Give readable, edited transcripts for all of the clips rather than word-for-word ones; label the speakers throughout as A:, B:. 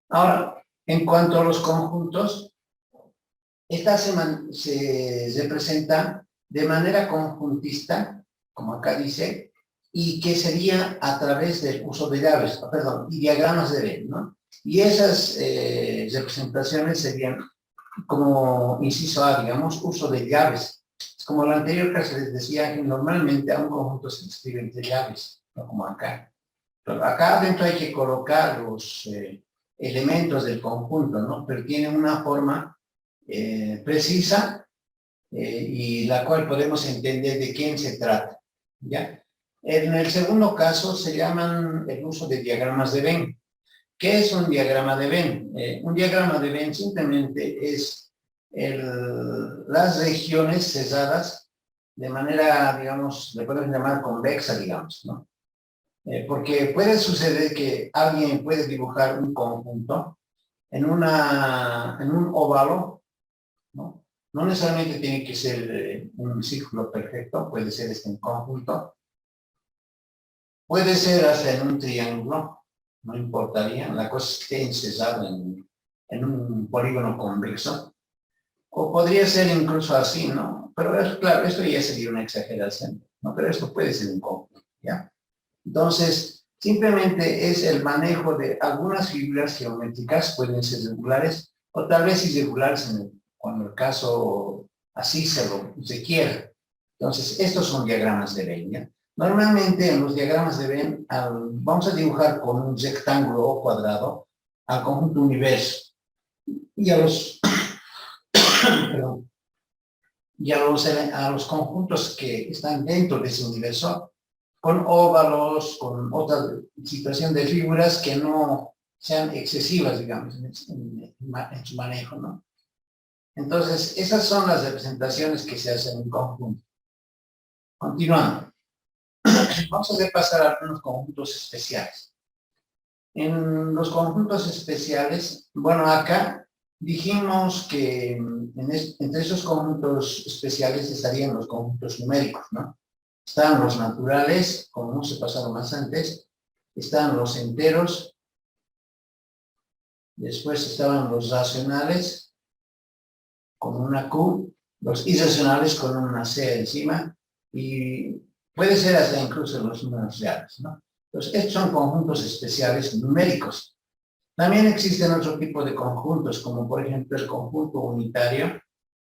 A: Ahora, en cuanto a los conjuntos, esta se representa de manera conjuntista, como acá dice, y que sería a través del uso de llaves, perdón, y diagramas de Venn, ¿no? Y esas representaciones serían, como inciso A, digamos, uso de llaves. Es como la anterior clase les decía, que normalmente a un conjunto se le escribe entre llaves, no como acá. Pero acá adentro hay que colocar los elementos del conjunto, ¿no? Pero tiene una forma precisa y la cual podemos entender de quién se trata, ¿ya? En el segundo caso se llaman el uso de diagramas de Venn. ¿Qué es un diagrama de Venn? Un diagrama de Venn simplemente es las regiones cesadas de manera, digamos, le podemos llamar convexa, digamos, ¿no? Porque puede suceder que alguien puede dibujar un conjunto en un óvalo, ¿no? No necesariamente tiene que ser un círculo perfecto, puede ser un conjunto, puede ser hasta en un triángulo, no importaría, la cosa es que esté encesado en un polígono convexo, o podría ser incluso así, ¿no? Pero es, claro, esto ya sería una exageración, ¿no? Pero esto puede ser un conjunto, ¿ya? Entonces, simplemente es el manejo de algunas figuras geométricas, pueden ser regulares o tal vez irregulares cuando el caso así se quiera. Entonces, estos son diagramas de Venn, ¿ya? Normalmente en los diagramas de Venn vamos a dibujar con un rectángulo o cuadrado al conjunto universo y a los, perdón, y a los conjuntos que están dentro de ese universo con óvalos, con otra situación de figuras que no sean excesivas, digamos, en su manejo, ¿no? Entonces, esas son las representaciones que se hacen en conjunto. Continuando, vamos a repasar algunos conjuntos especiales. En los conjuntos especiales, bueno, acá dijimos que entre esos conjuntos especiales estarían los conjuntos numéricos, ¿no? Están los naturales, como se pasaron más antes, están los enteros, después estaban los racionales con una Q, los irracionales con una C encima, y puede ser hasta incluso los números reales, ¿no? Entonces, estos son conjuntos especiales numéricos. También existen otro tipo de conjuntos, como por ejemplo el conjunto unitario,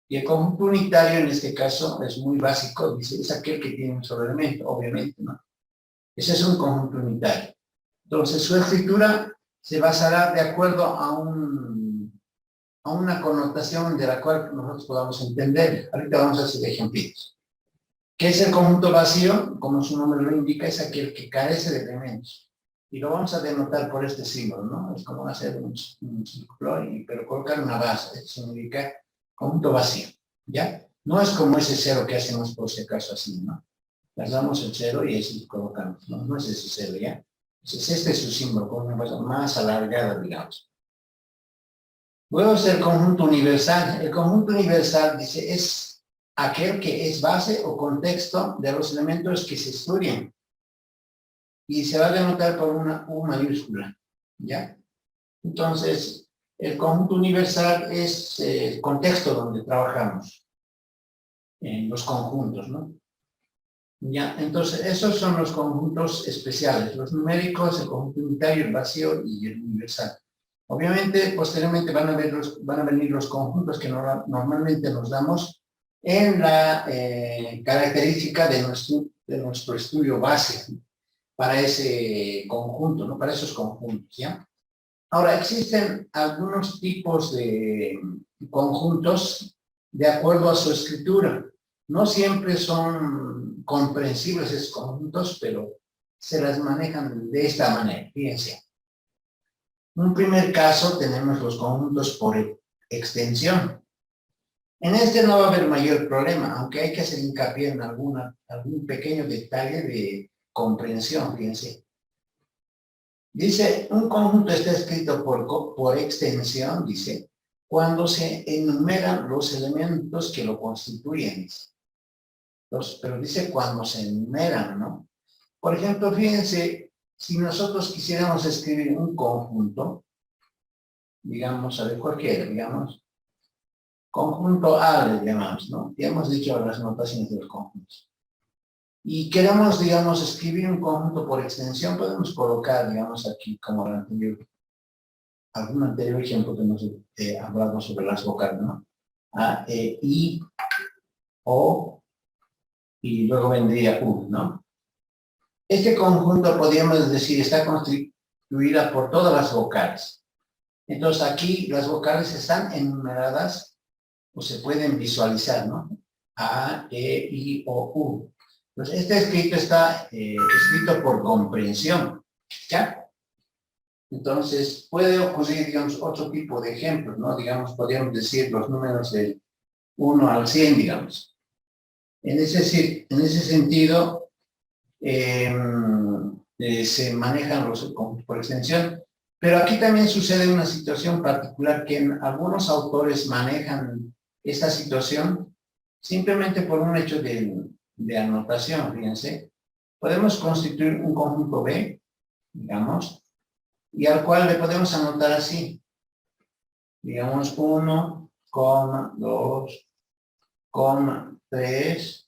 A: y el conjunto unitario en este caso es muy básico, dice, es aquel que tiene un solo elemento, obviamente, ¿no? Ese es un conjunto unitario. Entonces, su escritura se basará de acuerdo a una connotación de la cual nosotros podamos entender. Ahorita vamos a hacer ejemplitos. ¿Qué es el conjunto vacío? Como su nombre lo indica, es aquel que carece de elementos. Y lo vamos a denotar por este símbolo, ¿no? Es como hacer un círculo, pero colocar una base. Eso significa conjunto vacío, ¿ya? No es como ese cero que hacemos por si acaso así, ¿no? Le damos el cero y así colocamos, ¿no? No es ese cero, ¿ya? Entonces, este es su símbolo, con una cosa más alargada, digamos. Luego es el conjunto universal. El conjunto universal, dice, es aquel que es base o contexto de los elementos que se estudian. Y se va a denotar por una U mayúscula, ¿ya? Entonces, el conjunto universal es el contexto donde trabajamos, en los conjuntos, ¿no? Ya, entonces, esos son los conjuntos especiales, los numéricos, el conjunto unitario, el vacío y el universal. Obviamente, posteriormente van a venir los conjuntos que normalmente nos damos en la característica de nuestro estudio base para ese conjunto, ¿no? Para esos conjuntos, ¿ya? Ahora, existen algunos tipos de conjuntos de acuerdo a su escritura. No siempre son comprensibles esos conjuntos, pero se las manejan de esta manera. Fíjense. En un primer caso tenemos los conjuntos por extensión. En este no va a haber mayor problema, aunque hay que hacer hincapié en algún pequeño detalle de comprensión, fíjense. Dice, un conjunto está escrito por extensión, dice, cuando se enumeran los elementos que lo constituyen. Entonces, pero dice cuando se enumeran, ¿no? Por ejemplo, fíjense, si nosotros quisiéramos escribir un conjunto, digamos, a ver, cualquiera, digamos, conjunto A le llamamos, ¿no? Ya hemos dicho las notaciones de los conjuntos. Y queremos, digamos, escribir un conjunto por extensión, podemos colocar, digamos, aquí como el anterior, algún anterior ejemplo que hemos hablado sobre las vocales, ¿no? A, E, I, O, y luego vendría U, ¿no? Este conjunto, podríamos decir, está constituida por todas las vocales. Entonces, aquí las vocales están enumeradas o se pueden visualizar, ¿no? A, E, I, O, U. Entonces, este escrito está escrito por comprensión, ¿ya? Entonces, puede ocurrir, digamos, otro tipo de ejemplos, ¿no? Digamos, podríamos decir los números del 1 al 100, digamos. En ese sentido, se manejan los conjuntos por extensión, pero aquí también sucede una situación particular que algunos autores manejan esta situación simplemente por un hecho de anotación, fíjense. Podemos constituir un conjunto B, digamos, y al cual le podemos anotar así, digamos 1, 2, 3,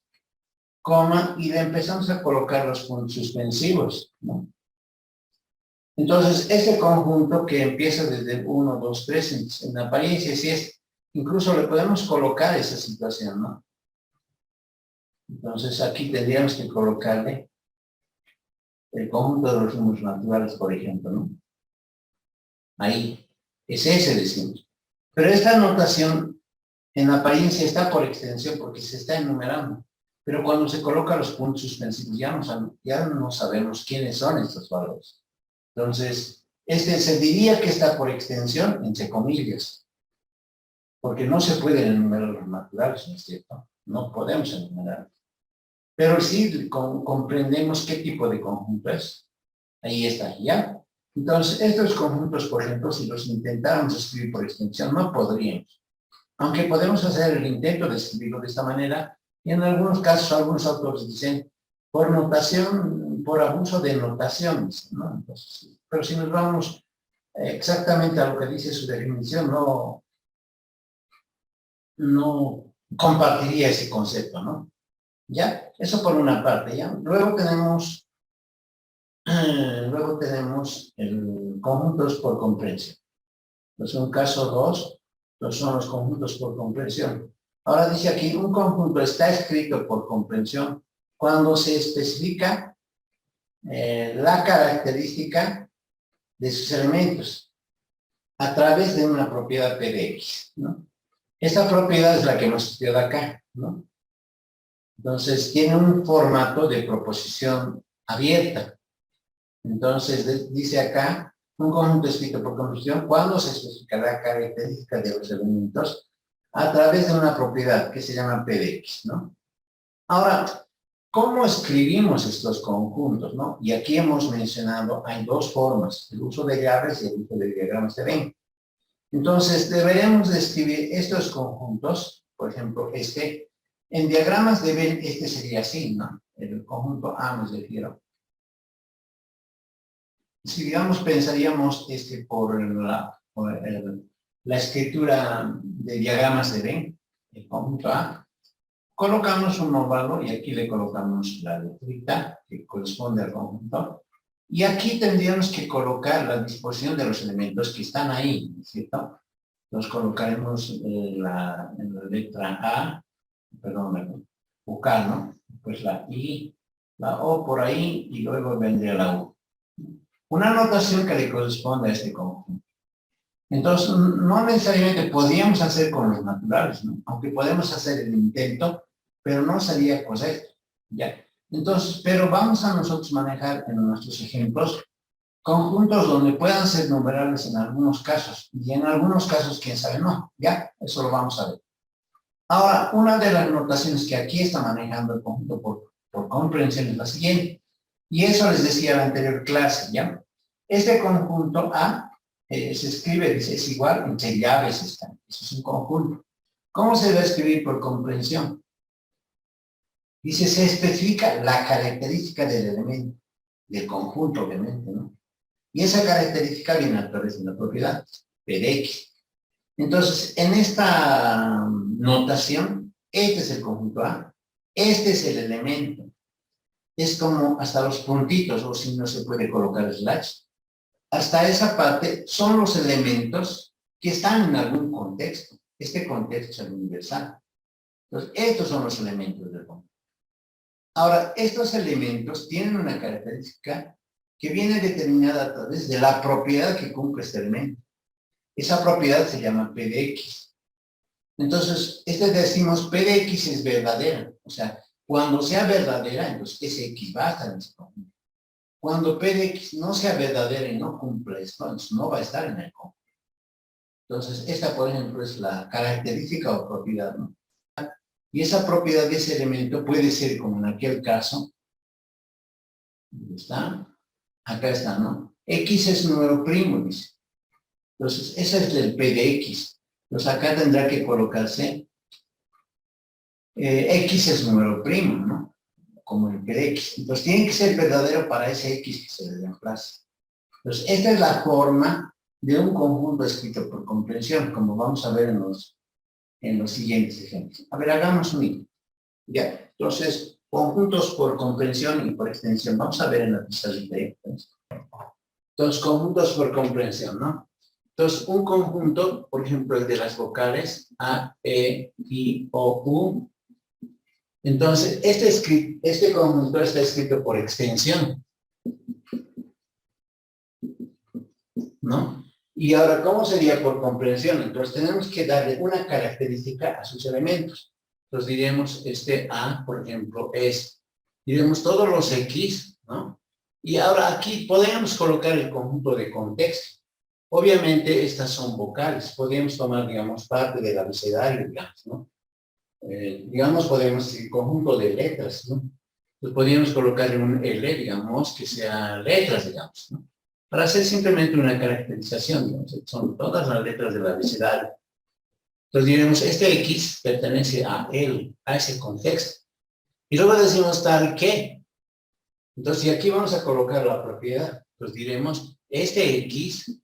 A: y le empezamos a colocar los puntos suspensivos, ¿no? Entonces, este conjunto que empieza desde el 1, 2, 3, en apariencia, sí es, incluso le podemos colocar esa situación, ¿no? Entonces, aquí tendríamos que colocarle el conjunto de los números naturales, por ejemplo, ¿no? Ahí, es ese, decimos. Pero esta notación, en apariencia, está por extensión, porque se está enumerando. Pero cuando se colocan los puntos suspensivos, ya no sabemos quiénes son estos valores. Entonces, se diría que está por extensión, entre comillas, porque no se pueden enumerar los naturales, ¿no es cierto? No podemos enumerar. Pero sí comprendemos qué tipo de conjunto es. Ahí está, ¿ya? Entonces, estos conjuntos, por ejemplo, si los intentáramos escribir por extensión, no podríamos. Aunque podemos hacer el intento de escribirlo de esta manera, y en algunos casos, algunos autores dicen, por notación, por abuso de notaciones, ¿no? Entonces, pero si nos vamos exactamente a lo que dice su definición, no compartiría ese concepto, ¿no? ¿Ya? Eso por una parte, ¿ya? Luego tenemos el conjuntos por comprensión. Pues un caso 2, son los conjuntos por comprensión. Ahora dice aquí, un conjunto está escrito por comprensión cuando se especifica la característica de sus elementos a través de una propiedad P de X, ¿no? Esta propiedad es la que hemos estudiado acá, ¿no? Entonces, tiene un formato de proposición abierta. Entonces, dice acá, un conjunto escrito por comprensión cuando se especifica la característica de los elementos a través de una propiedad que se llama P de X, ¿no? Ahora, ¿cómo escribimos estos conjuntos, no? Y aquí hemos mencionado, hay dos formas, el uso de llaves y el uso de diagramas de Venn. Entonces, deberemos de escribir estos conjuntos, por ejemplo, en diagramas de Venn, sería así, ¿no? El conjunto A, me refiero. Si, digamos, pensaríamos por la escritura de diagramas de Venn, el conjunto A, colocamos un óvalo y aquí le colocamos la letrita que corresponde al conjunto. Y aquí tendríamos que colocar la disposición de los elementos que están ahí, ¿cierto? Los colocaremos en la letra A, perdón, vocal, ¿no? Pues la I, la O por ahí y luego vendría la U. Una notación que le corresponde a este conjunto. Entonces, no necesariamente podríamos hacer con los naturales, ¿no? Aunque podemos hacer el intento, pero no sería correcto, ¿ya? Entonces, pero vamos a nosotros manejar en nuestros ejemplos conjuntos donde puedan ser numerables en algunos casos, y en algunos casos, quién sabe, no, ¿ya? Eso lo vamos a ver. Ahora, una de las notaciones que aquí está manejando el conjunto por comprensión es la siguiente, y eso les decía en la anterior clase, ¿ya? Este conjunto A se escribe, dice, es igual, entre llaves están, eso es un conjunto. ¿Cómo se va a escribir por comprensión? Dice, se especifica la característica del elemento, del conjunto, obviamente, ¿no? Y esa característica viene a través de la propiedad. P de X. Entonces, en esta notación, este es el conjunto A, este es el elemento. Es como hasta los puntitos, o si no se puede colocar slash. Hasta esa parte son los elementos que están en algún contexto. Este contexto es el universal. Entonces, estos son los elementos del conjunto. Ahora, estos elementos tienen una característica que viene determinada a través de la propiedad que cumple este elemento. Esa propiedad se llama P de X. Entonces, decimos P de X es verdadera. O sea, cuando sea verdadera, entonces ese X va a estar en ese conjunto. Cuando P de X no sea verdadera y no cumpla esto, entonces no va a estar en el conjunto. Entonces, esta, por ejemplo, es la característica o propiedad, ¿no? Y esa propiedad de ese elemento puede ser, como en aquel caso, ¿dónde está? Acá está, ¿no? X es número primo, dice. Entonces, ese es el P de X. Entonces, acá tendrá que colocarse X es número primo, ¿no? Como el P de X. Entonces, tiene que ser verdadero para ese X que se le reemplaza. Entonces, esta es la forma de un conjunto escrito por comprensión, como vamos a ver en los siguientes ejemplos. A ver, hagamos un ejemplo. Ya, entonces, conjuntos por comprensión y por extensión. Vamos a ver en la pizarrita. Entonces, conjuntos por comprensión, ¿no? Entonces, un conjunto, por ejemplo, el de las vocales A, E, I, O, U. Entonces, este conjunto está escrito por extensión, ¿no? Y ahora, ¿cómo sería por comprensión? Entonces, tenemos que darle una característica a sus elementos. Entonces, diremos, este A, por ejemplo, diremos todos los X, ¿no? Y ahora aquí podemos colocar el conjunto de contexto. Obviamente, estas son vocales. Podríamos tomar, digamos, parte del abecedario, digamos, ¿no? Digamos, podemos decir conjunto de letras, ¿no? Entonces, podríamos colocarle un L, digamos, que sea letras, digamos, ¿no? Para hacer simplemente una caracterización, digamos, son todas las letras del abecedario. Entonces diremos, este X pertenece a él, a ese contexto. Y luego decimos tal que. Entonces, y aquí vamos a colocar la propiedad. Entonces diremos, este X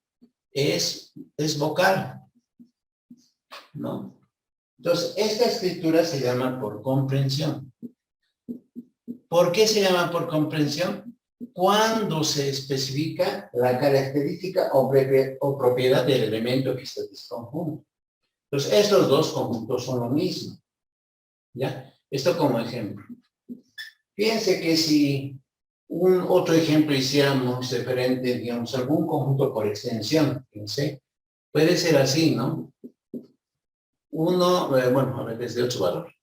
A: es vocal, ¿no? Entonces, esta escritura se llama por comprensión. ¿Por qué se llama por comprensión? Cuando se especifica la característica o propiedad del elemento que está en este conjunto. Entonces, estos dos conjuntos son lo mismo. ¿Ya? Esto como ejemplo. Fíjense que si un otro ejemplo hiciéramos referente, digamos, a algún conjunto por extensión, fíjense, puede ser así, ¿no? Uno, bueno, a ver, desde 8 valores.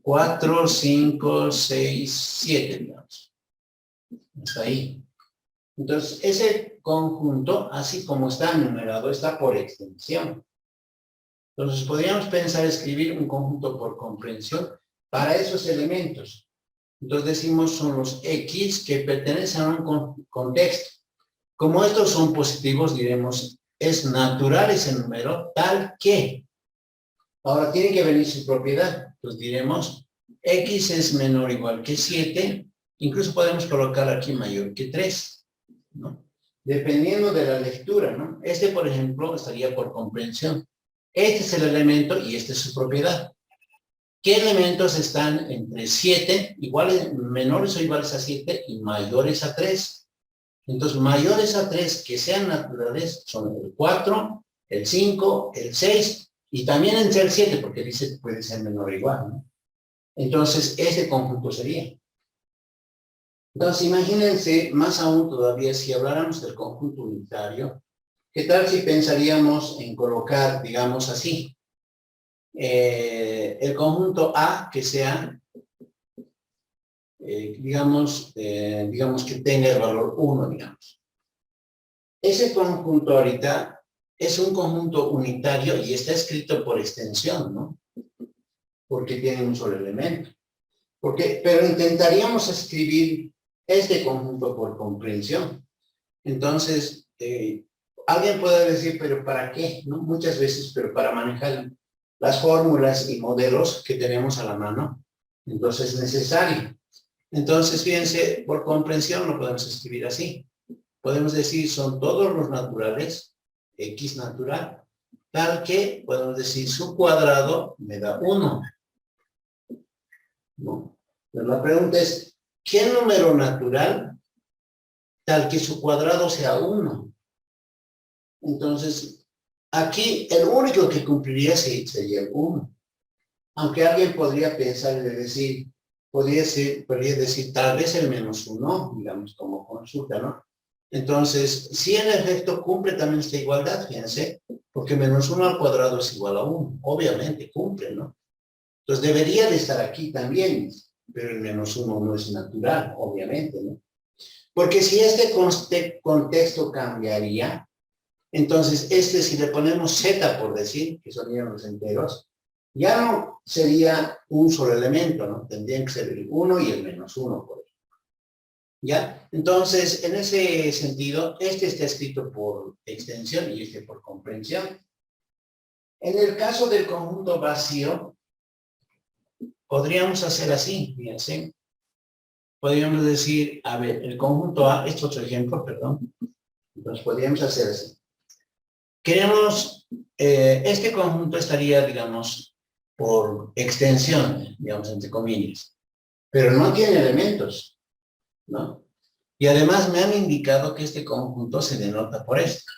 A: 4, 5, 6, 7, digamos. Está ahí. Entonces, ese conjunto, así como está numerado, está por extensión. Entonces, podríamos pensar escribir un conjunto por comprensión para esos elementos. Entonces, decimos son los X que pertenecen a un contexto. Como estos son positivos, diremos, es natural ese número tal que. Ahora, tiene que venir su propiedad. Entonces, diremos, X es menor o igual que 7. Incluso podemos colocar aquí mayor que 3, ¿no? Dependiendo de la lectura, ¿no? Este, por ejemplo, estaría por comprensión. Este es el elemento y esta es su propiedad. ¿Qué elementos están entre 7, menores o iguales a 7 y mayores a 3? Entonces, mayores a 3 que sean naturales son el 4, el 5, el 6 y también entre el 7, porque dice que puede ser menor o igual, ¿no? Entonces, ese conjunto sería. Entonces, imagínense, más aún todavía, si habláramos del conjunto unitario, ¿qué tal si pensaríamos en colocar, digamos así, el conjunto A que sea, digamos que tenga el valor 1, digamos. Ese conjunto ahorita es un conjunto unitario y está escrito por extensión, ¿no? Porque tiene un solo elemento. Pero intentaríamos escribir este conjunto por comprensión. Entonces, alguien puede decir, ¿pero para qué? ¿No? Muchas veces, pero para manejar las fórmulas y modelos que tenemos a la mano, entonces es necesario. Entonces, fíjense, por comprensión lo podemos escribir así. Podemos decir, son todos los naturales X natural, tal que podemos decir su cuadrado me da 1. ¿No? Pero la pregunta es, ¿qué número natural tal que su cuadrado sea 1? Entonces, aquí el único que cumpliría sería el 1. Aunque alguien podría pensar y decir, podría decir tal vez el -1, digamos, como consulta, ¿no? Entonces, si en efecto cumple también esta igualdad, fíjense, porque -1 al cuadrado es igual a 1, obviamente cumple, ¿no? Entonces debería de estar aquí también, pero el -1 no es natural, obviamente, ¿no? Porque si este contexto cambiaría, entonces si le ponemos z por decir, que son los enteros, ya no sería un solo elemento, ¿no? Tendrían que ser el 1 y el -1, por ejemplo. ¿Ya? Entonces, en ese sentido, este está escrito por extensión y este por comprensión. En el caso del conjunto vacío, podríamos hacer así, fíjense. Podríamos decir, a ver, el conjunto A, este otro ejemplo, perdón. Entonces, podríamos hacer así. Queremos, este conjunto estaría, digamos, por extensión, digamos, entre comillas. Pero no tiene elementos, ¿no? Y además me han indicado que este conjunto se denota por esto.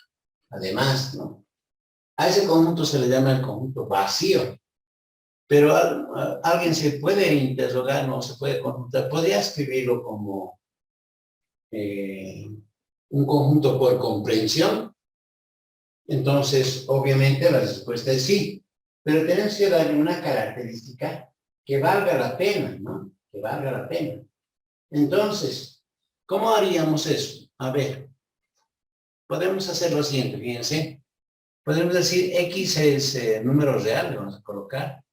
A: Además, ¿no? A ese conjunto se le llama el conjunto vacío. Pero alguien se puede interrogar, no se puede conjuntar. Podría escribirlo como un conjunto por comprensión. Entonces, obviamente, la respuesta es sí. Pero tenemos que darle una característica que valga la pena, ¿no? Que valga la pena. Entonces, ¿cómo haríamos eso? A ver, podemos hacer lo siguiente, fíjense. Podemos decir x es número real, le vamos a colocar,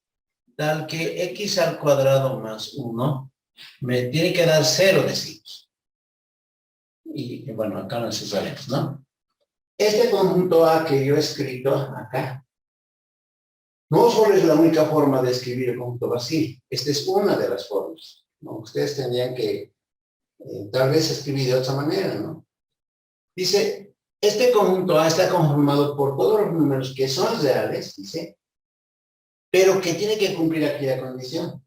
A: tal que x al cuadrado más 1 me tiene que dar 0, decimos. Y bueno, acá nos usaremos, ¿no? Este conjunto A que yo he escrito acá, no solo es la única forma de escribir el conjunto vacío, esta es una de las formas, ¿no? Ustedes tendrían que tal vez escribir de otra manera, ¿no? Dice, este conjunto A está conformado por todos los números que son reales, dice, pero que tiene que cumplir aquí la condición.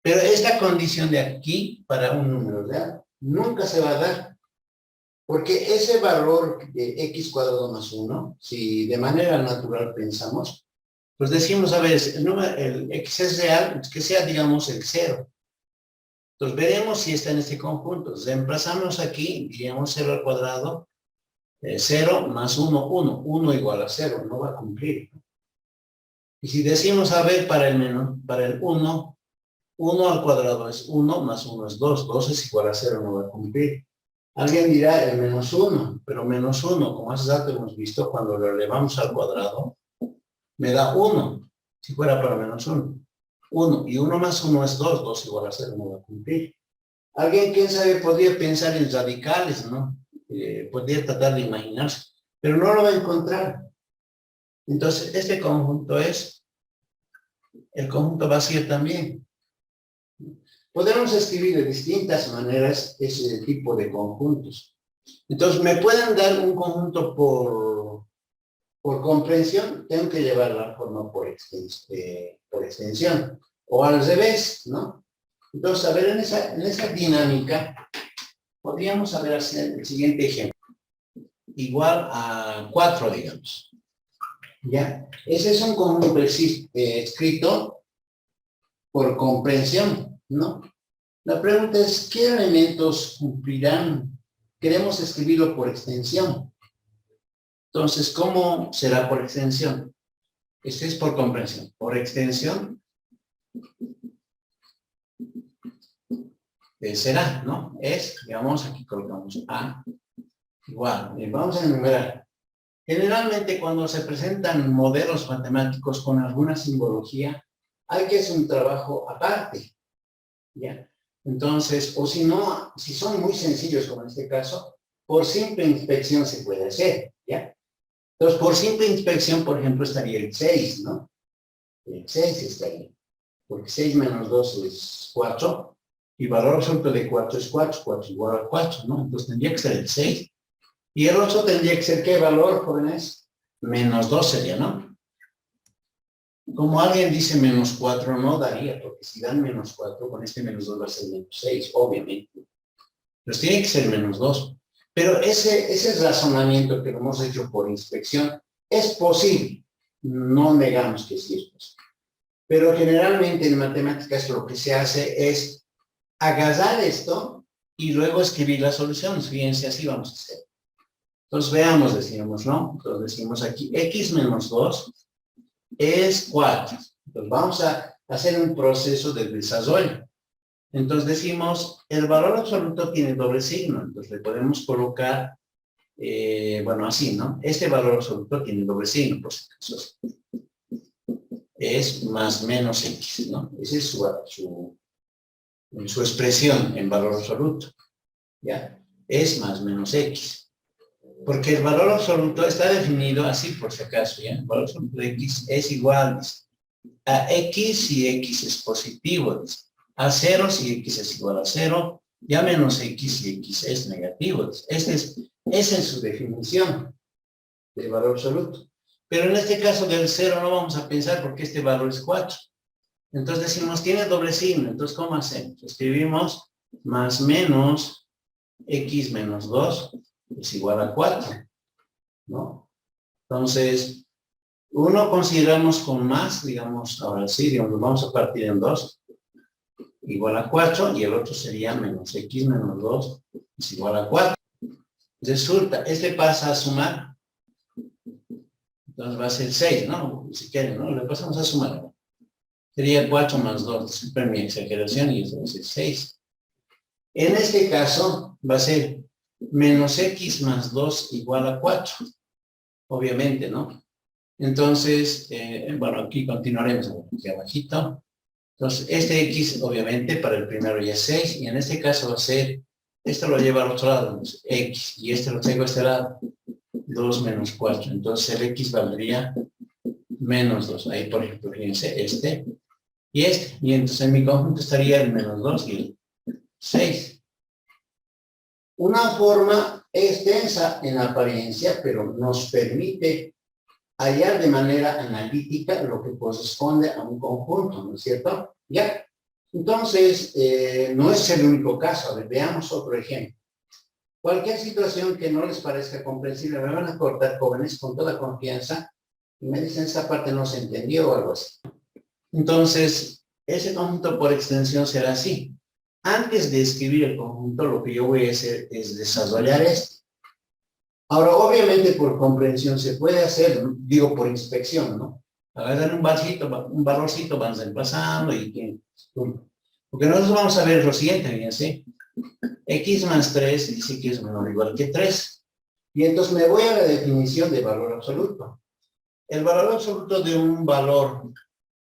A: Pero esta condición de aquí, para un número real, nunca se va a dar. Porque ese valor de x cuadrado más 1, si de manera natural pensamos, pues decimos, a ver, el x es real, que sea, digamos, el 0. Entonces veremos si está en este conjunto. Reemplazamos aquí, diríamos 0 al cuadrado, 0 más 1, 1. 1 igual a 0, no va a cumplir. Y si decimos, a ver, para el 1, 1 al cuadrado es 1, más 1 es 2. 2 es igual a 0, no va a cumplir. Alguien dirá el -1, pero -1, como hace rato hemos visto, cuando lo elevamos al cuadrado, me da 1, si fuera para -1. 1, y 1 más 1 es 2, 2 igual a 0, no va a cumplir. Alguien, quién sabe, podría pensar en radicales, ¿no? Podría tratar de imaginarse, pero no lo va a encontrar. Entonces, este conjunto es el conjunto vacío también. Podemos escribir de distintas maneras ese tipo de conjuntos. Entonces, ¿me pueden dar un conjunto por comprensión? Tengo que llevar la forma por extensión. O al revés, ¿no? Entonces, a ver, en esa dinámica, podríamos hacer el siguiente ejemplo. Igual a 4, digamos. ¿Ya? Ese es un conjunto escrito por comprensión, ¿no? La pregunta es, ¿qué elementos cumplirán? Queremos escribirlo por extensión. Entonces, ¿cómo será por extensión? Este es por comprensión. Por extensión será, ¿no? Es, digamos, aquí colocamos A igual. Vamos a enumerar. Generalmente, cuando se presentan modelos matemáticos con alguna simbología, hay que hacer un trabajo aparte, ¿ya? Entonces, o si no, si son muy sencillos como en este caso, por simple inspección se puede hacer, ¿ya? Entonces, por simple inspección, por ejemplo, estaría el 6, ¿no? El 6 estaría, porque 6 menos 2 es 4, y valor absoluto de 4 es 4, 4 igual a 4, ¿no? Entonces tendría que ser el 6. Y el otro tendría que ser, ¿qué valor, jóvenes? Menos 2 sería, ¿no? Como alguien dice menos 4, no daría, porque si dan menos 4, con este menos 2 va a ser menos 6, obviamente. Pues tiene que ser menos 2. Pero ese razonamiento que lo hemos hecho por inspección es posible. No negamos que sí es posible. Pero generalmente en matemáticas lo que se hace es agarrar esto y luego escribir la solución. Fíjense, así vamos a hacer. Entonces veamos, decimos, ¿no? Entonces decimos aquí, x menos 2 es 4. Entonces vamos a hacer un proceso de desarrollo. Entonces decimos, el valor absoluto tiene doble signo. Entonces le podemos colocar, bueno, así, ¿no? Este valor absoluto tiene doble signo, por si acaso. Es más menos x, ¿no? Esa es su expresión en valor absoluto, ¿ya? Es más menos x. Porque el valor absoluto está definido así, por si acaso, ¿ya? El valor absoluto de x es igual, dice, a x si x es positivo, dice, a 0 si x es igual a 0, y a menos x si x es negativo, dice. Esa es su definición del valor absoluto. Pero en este caso del 0 no vamos a pensar porque este valor es 4. Entonces decimos, tiene doble signo. Entonces, ¿cómo hacemos? Escribimos más menos x menos 2 es igual a 4, ¿no? Entonces, uno consideramos con más, digamos, ahora sí, digamos, vamos a partir en 2, igual a 4, y el otro sería menos x menos 2 es igual a 4. Resulta, este pasa a sumar, entonces va a ser 6, ¿no? Si quieren, ¿no? Le pasamos a sumar. Sería 4 más 2, disculpen mi exageración, y eso va a ser 6. En este caso, va a ser menos x más 2 igual a 4. Obviamente, ¿no? Entonces, bueno, aquí continuaremos aquí abajito. Entonces, este x, obviamente, para el primero ya es 6, y en este caso va a ser, esto lo lleva al otro lado, x, y este lo tengo a este lado, 2 menos 4. Entonces, el x valdría menos 2. Ahí, por ejemplo, fíjense, este y este. Y entonces en mi conjunto estaría el menos 2 y el 6. Una forma extensa en apariencia, pero nos permite hallar de manera analítica lo que corresponde a un conjunto, ¿no es cierto? Ya. Entonces, no es el único caso. A ver, veamos otro ejemplo. Cualquier situación que no les parezca comprensible, me van a cortar, jóvenes, con toda confianza, y me dicen, esta parte no se entendió o algo así. Entonces, ese conjunto por extensión será así. Antes de escribir el conjunto, lo que yo voy a hacer es desarrollar esto. Ahora, obviamente, por comprensión se puede hacer, digo, por inspección, ¿no? Agarrar un valorcito, van pasando y... Porque nosotros vamos a ver lo siguiente, fíjense. X más 3 dice que es menor o igual que 3. Y entonces me voy a la definición de valor absoluto. El valor absoluto de un valor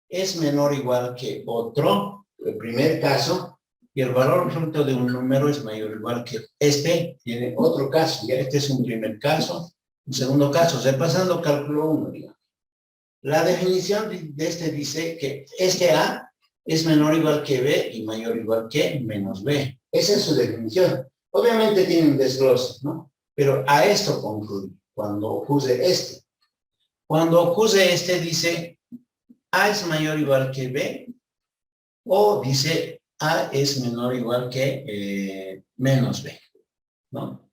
A: es menor o igual que otro, el primer caso, y el valor absoluto de un número es mayor o igual que este, tiene otro caso, ya este es un primer caso, un segundo caso, repasando cálculo 1, digamos. La definición de este dice que este A es menor o igual que B y mayor o igual que menos B. Esa es su definición. Obviamente tiene un desglose, ¿no? Pero a esto concluye cuando ocurre este. Cuando ocurre este dice A es mayor o igual que B, o dice A es menor o igual que menos B, ¿no?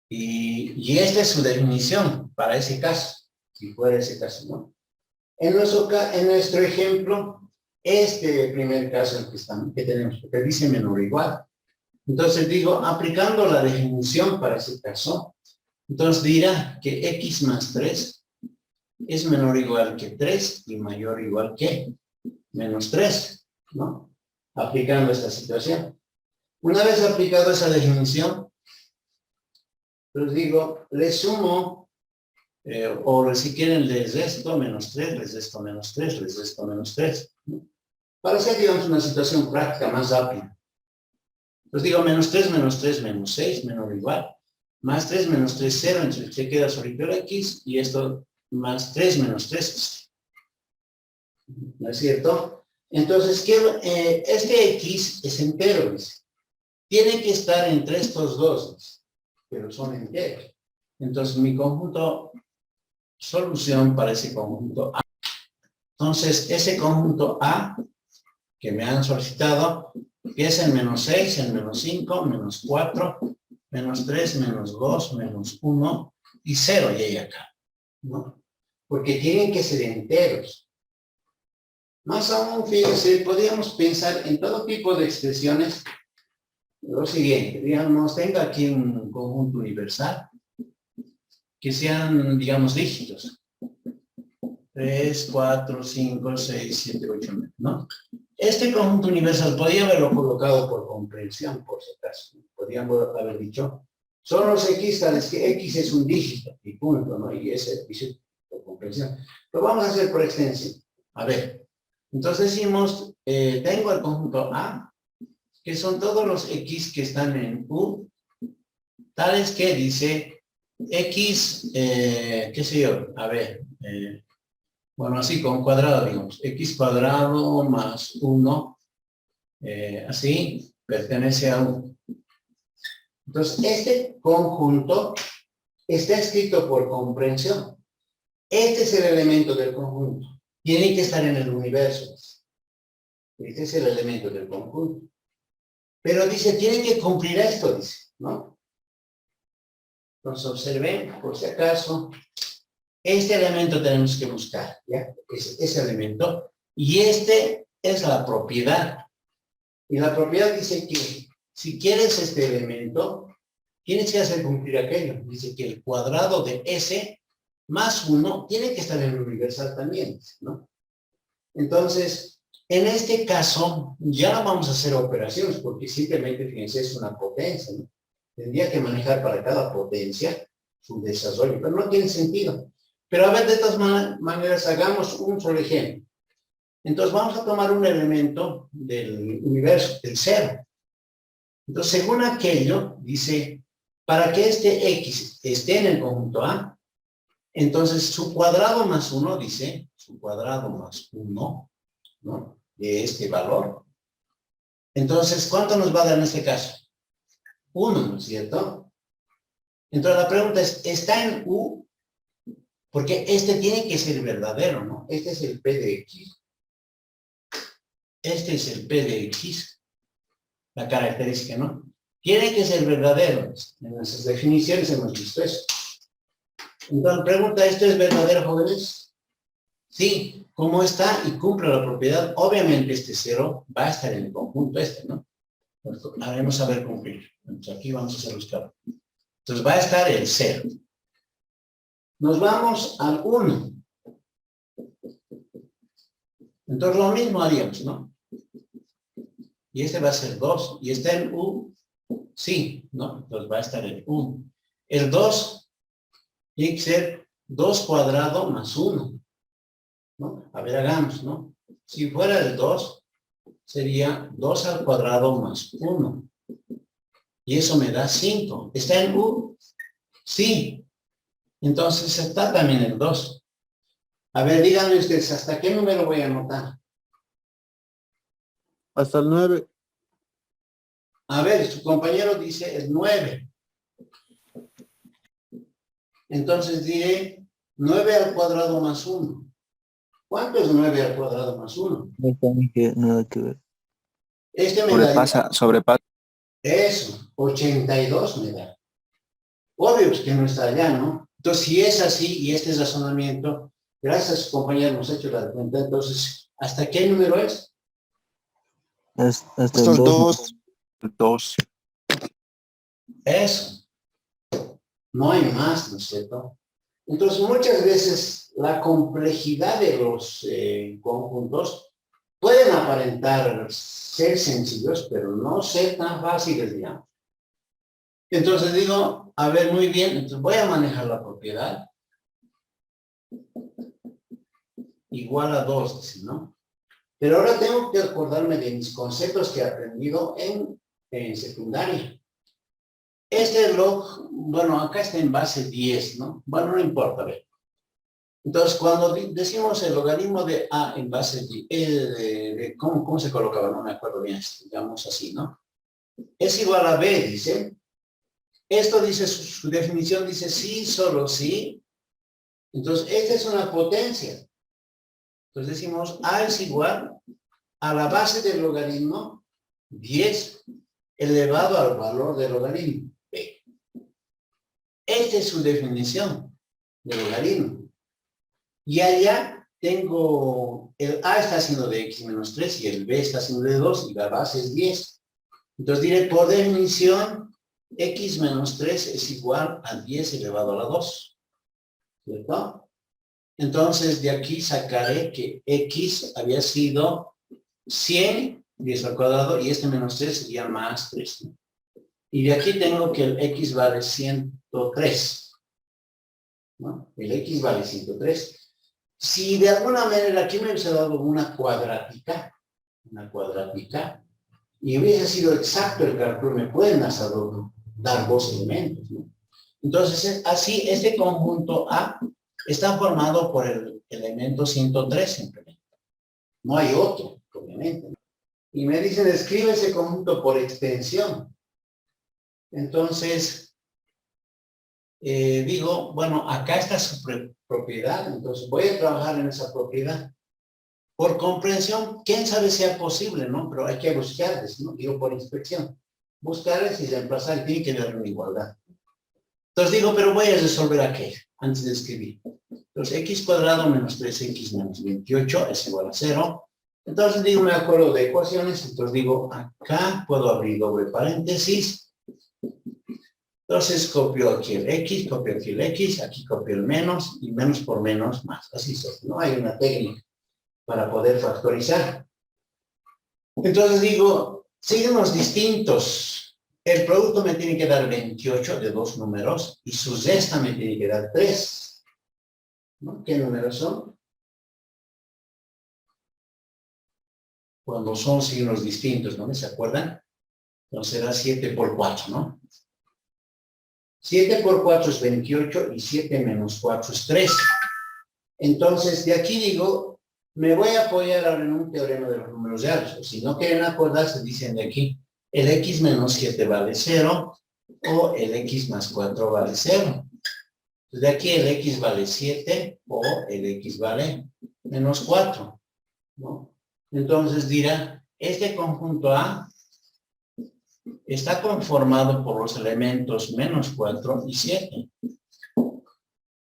A: Y esta es su definición para ese caso, si fuera ese caso, ¿no? En nuestro ejemplo, este primer caso en que tenemos, que dice menor o igual. Entonces digo, aplicando la definición para ese caso, entonces dirá que x más 3 es menor o igual que 3 y mayor o igual que menos 3, ¿no? Aplicando esta situación. Una vez aplicado esa definición, les digo, le sumo, o si quieren les resto menos 3, les resto menos 3, les resto menos 3, ¿no? Para hacer, digamos, una situación práctica más rápida. Les digo, menos 3, menos 6, menor o igual. Más 3, menos 3, 0, entonces se queda solito el x, y esto más 3, menos 3, ¿no es cierto? Entonces, este x es entero, dice. Tiene que estar entre estos dos, dice. pero son enteros. Entonces, mi conjunto solución para ese conjunto A. Entonces, ese conjunto A que me han solicitado empieza en menos 6, en menos 5, menos 4, menos 3, menos 2, menos 1 y 0 y hay acá, ¿no? Porque tienen que ser enteros. Más aún, fíjense, podríamos pensar en todo tipo de expresiones. Lo siguiente, digamos, tenga aquí un conjunto universal que sean, digamos, dígitos. 3, 4, 5, 6, 7, 8, 9, ¿no? Este conjunto universal podría haberlo colocado por comprensión, por si acaso. Podríamos haber dicho, son los x tales que x es un dígito, y punto, ¿no? Y ese dice por comprensión. Lo vamos a hacer por extensión. A ver, entonces decimos, tengo el conjunto A, que son todos los x que están en U, tales que dice x, qué sé yo, a ver, bueno, así con cuadrado, digamos, x cuadrado más 1, así, pertenece a 1. Entonces, este conjunto está escrito por comprensión. Este es el elemento del conjunto. Tiene que estar en el universo. Este es el elemento del conjunto. Pero dice, tiene que cumplir esto, dice, ¿no? Entonces, observen, por si acaso, este elemento tenemos que buscar, ¿ya? Ese elemento. Y este es la propiedad. Y la propiedad dice que si quieres este elemento, tienes que hacer cumplir aquello. Dice que el cuadrado de S más 1 tiene que estar en el universal también, ¿no? Entonces, en este caso, ya no vamos a hacer operaciones, porque simplemente, fíjense, es una potencia, ¿no? Tendría que manejar para cada potencia su desarrollo, pero no tiene sentido. Pero a ver, de todas maneras, hagamos un solo ejemplo. Entonces, vamos a tomar un elemento del universo, el 0. Entonces, según aquello, dice, para que este X esté en el conjunto A, entonces su cuadrado más 1, dice, su cuadrado más 1, ¿no? De este valor. Entonces, ¿cuánto nos va a dar en este caso? 1, ¿no es cierto? Entonces, la pregunta es, ¿está en U? Porque este tiene que ser verdadero, ¿no? Este es el P de X. Este es el P de X. La característica, ¿no? Tiene que ser verdadero. En nuestras definiciones hemos visto eso. Entonces, pregunta, ¿esto es verdadero, jóvenes? Sí. ¿Cómo está? Y cumple la propiedad. Obviamente este 0 va a estar en el conjunto este, ¿no? Entonces, haremos saber cumplir. Entonces, aquí vamos a hacer los cálculos. Entonces, va a estar el 0. Nos vamos al 1. Entonces, lo mismo haríamos, ¿no? Y este va a ser 2. ¿Y está en U? Sí, ¿no? Entonces va a estar el 1. El 2 tiene que ser 2 cuadrado más 1. ¿No? A ver, hagamos, ¿no? Si fuera el 2, sería 2 al cuadrado más 1. Y eso me da 5. ¿Está en U? Sí. Entonces está también el 2. A ver, díganme ustedes, ¿hasta qué número voy a anotar?
B: Hasta el 9.
A: A ver, su compañero dice el 9. Entonces diré 9 al cuadrado más 1. ¿Cuánto es 9 al cuadrado más 1?
B: No tiene nada que ver.
A: Este me da...
B: Sobrepasa.
A: Eso, 82 me da. Obvio pues, que no está allá, ¿no? Entonces, si es así y este es razonamiento, gracias a su compañero nos ha hecho la cuenta, entonces, ¿hasta qué número es?
B: Hasta el 2. 2.
A: Eso. No hay más, ¿no es cierto? Entonces, muchas veces la complejidad de los conjuntos pueden aparentar ser sencillos, pero no ser tan fáciles, digamos. Entonces digo, a ver, muy bien, entonces voy a manejar la propiedad. Igual a 2, ¿no? Pero ahora tengo que acordarme de mis conceptos que he aprendido en secundaria. Este log, bueno, acá está en base 10, ¿no? Bueno, no importa, a ver. Entonces, cuando decimos el logaritmo de A en base 10, ¿cómo se colocaba? No me acuerdo bien, digamos así, ¿no? Es igual a B, dice. Esto dice, su definición dice sí, solo sí. Entonces, esta es una potencia. Entonces decimos A es igual a la base del logaritmo 10 elevado al valor del logaritmo B. Esta es su definición de logaritmo. Y allá tengo, el A está haciendo de x menos 3 y el B está haciendo de 2 y la base es 10. Entonces diré, por definición, x menos 3 es igual a 10 elevado a la 2. ¿Cierto? Entonces de aquí sacaré que x había sido 100, 10 al cuadrado, y este menos 3 sería más 3. Y de aquí tengo que el x vale 103. ¿No? El x vale 103. Si de alguna manera aquí me hubiese dado una cuadrática, y hubiese sido exacto el cálculo, me pueden hasta dar dos elementos, ¿no? Entonces, así, este conjunto A está formado por el elemento 103 simplemente. No hay otro, obviamente. Y me dicen, escribe ese conjunto por extensión. Entonces, digo, bueno, acá está su propiedad, entonces voy a trabajar en esa propiedad. Por comprensión, quién sabe si sea posible, ¿no? Pero hay que buscarles, ¿no? Digo, por inspección. Buscarles y reemplazar, y tiene que dar una igualdad. Entonces digo, pero voy a resolver aquello antes de escribir. Entonces, x cuadrado menos 3x menos 28 es igual a 0. Entonces digo, me acuerdo de ecuaciones, entonces digo, acá puedo abrir doble paréntesis. Entonces copio aquí el x, copio aquí el x, aquí copio el menos, y menos por menos más. Así es, no hay una técnica para poder factorizar. Entonces digo, signos distintos. El producto me tiene que dar 28 de dos números y su resta me tiene que dar 3. ¿No? ¿Qué números son? Cuando son signos distintos, ¿no? ¿Se acuerdan? Entonces será 7 por 4, ¿no? 7 por 4 es 28 y 7 menos 4 es 3. Entonces, de aquí digo, me voy a apoyar ahora en un teorema de los números reales. O si no quieren acordarse, dicen de aquí, el x menos 7 vale 0 o el x más 4 vale 0. De aquí el x vale 7 o el x vale menos 4, ¿no? Entonces dirá, este conjunto A está conformado por los elementos menos 4 y 7.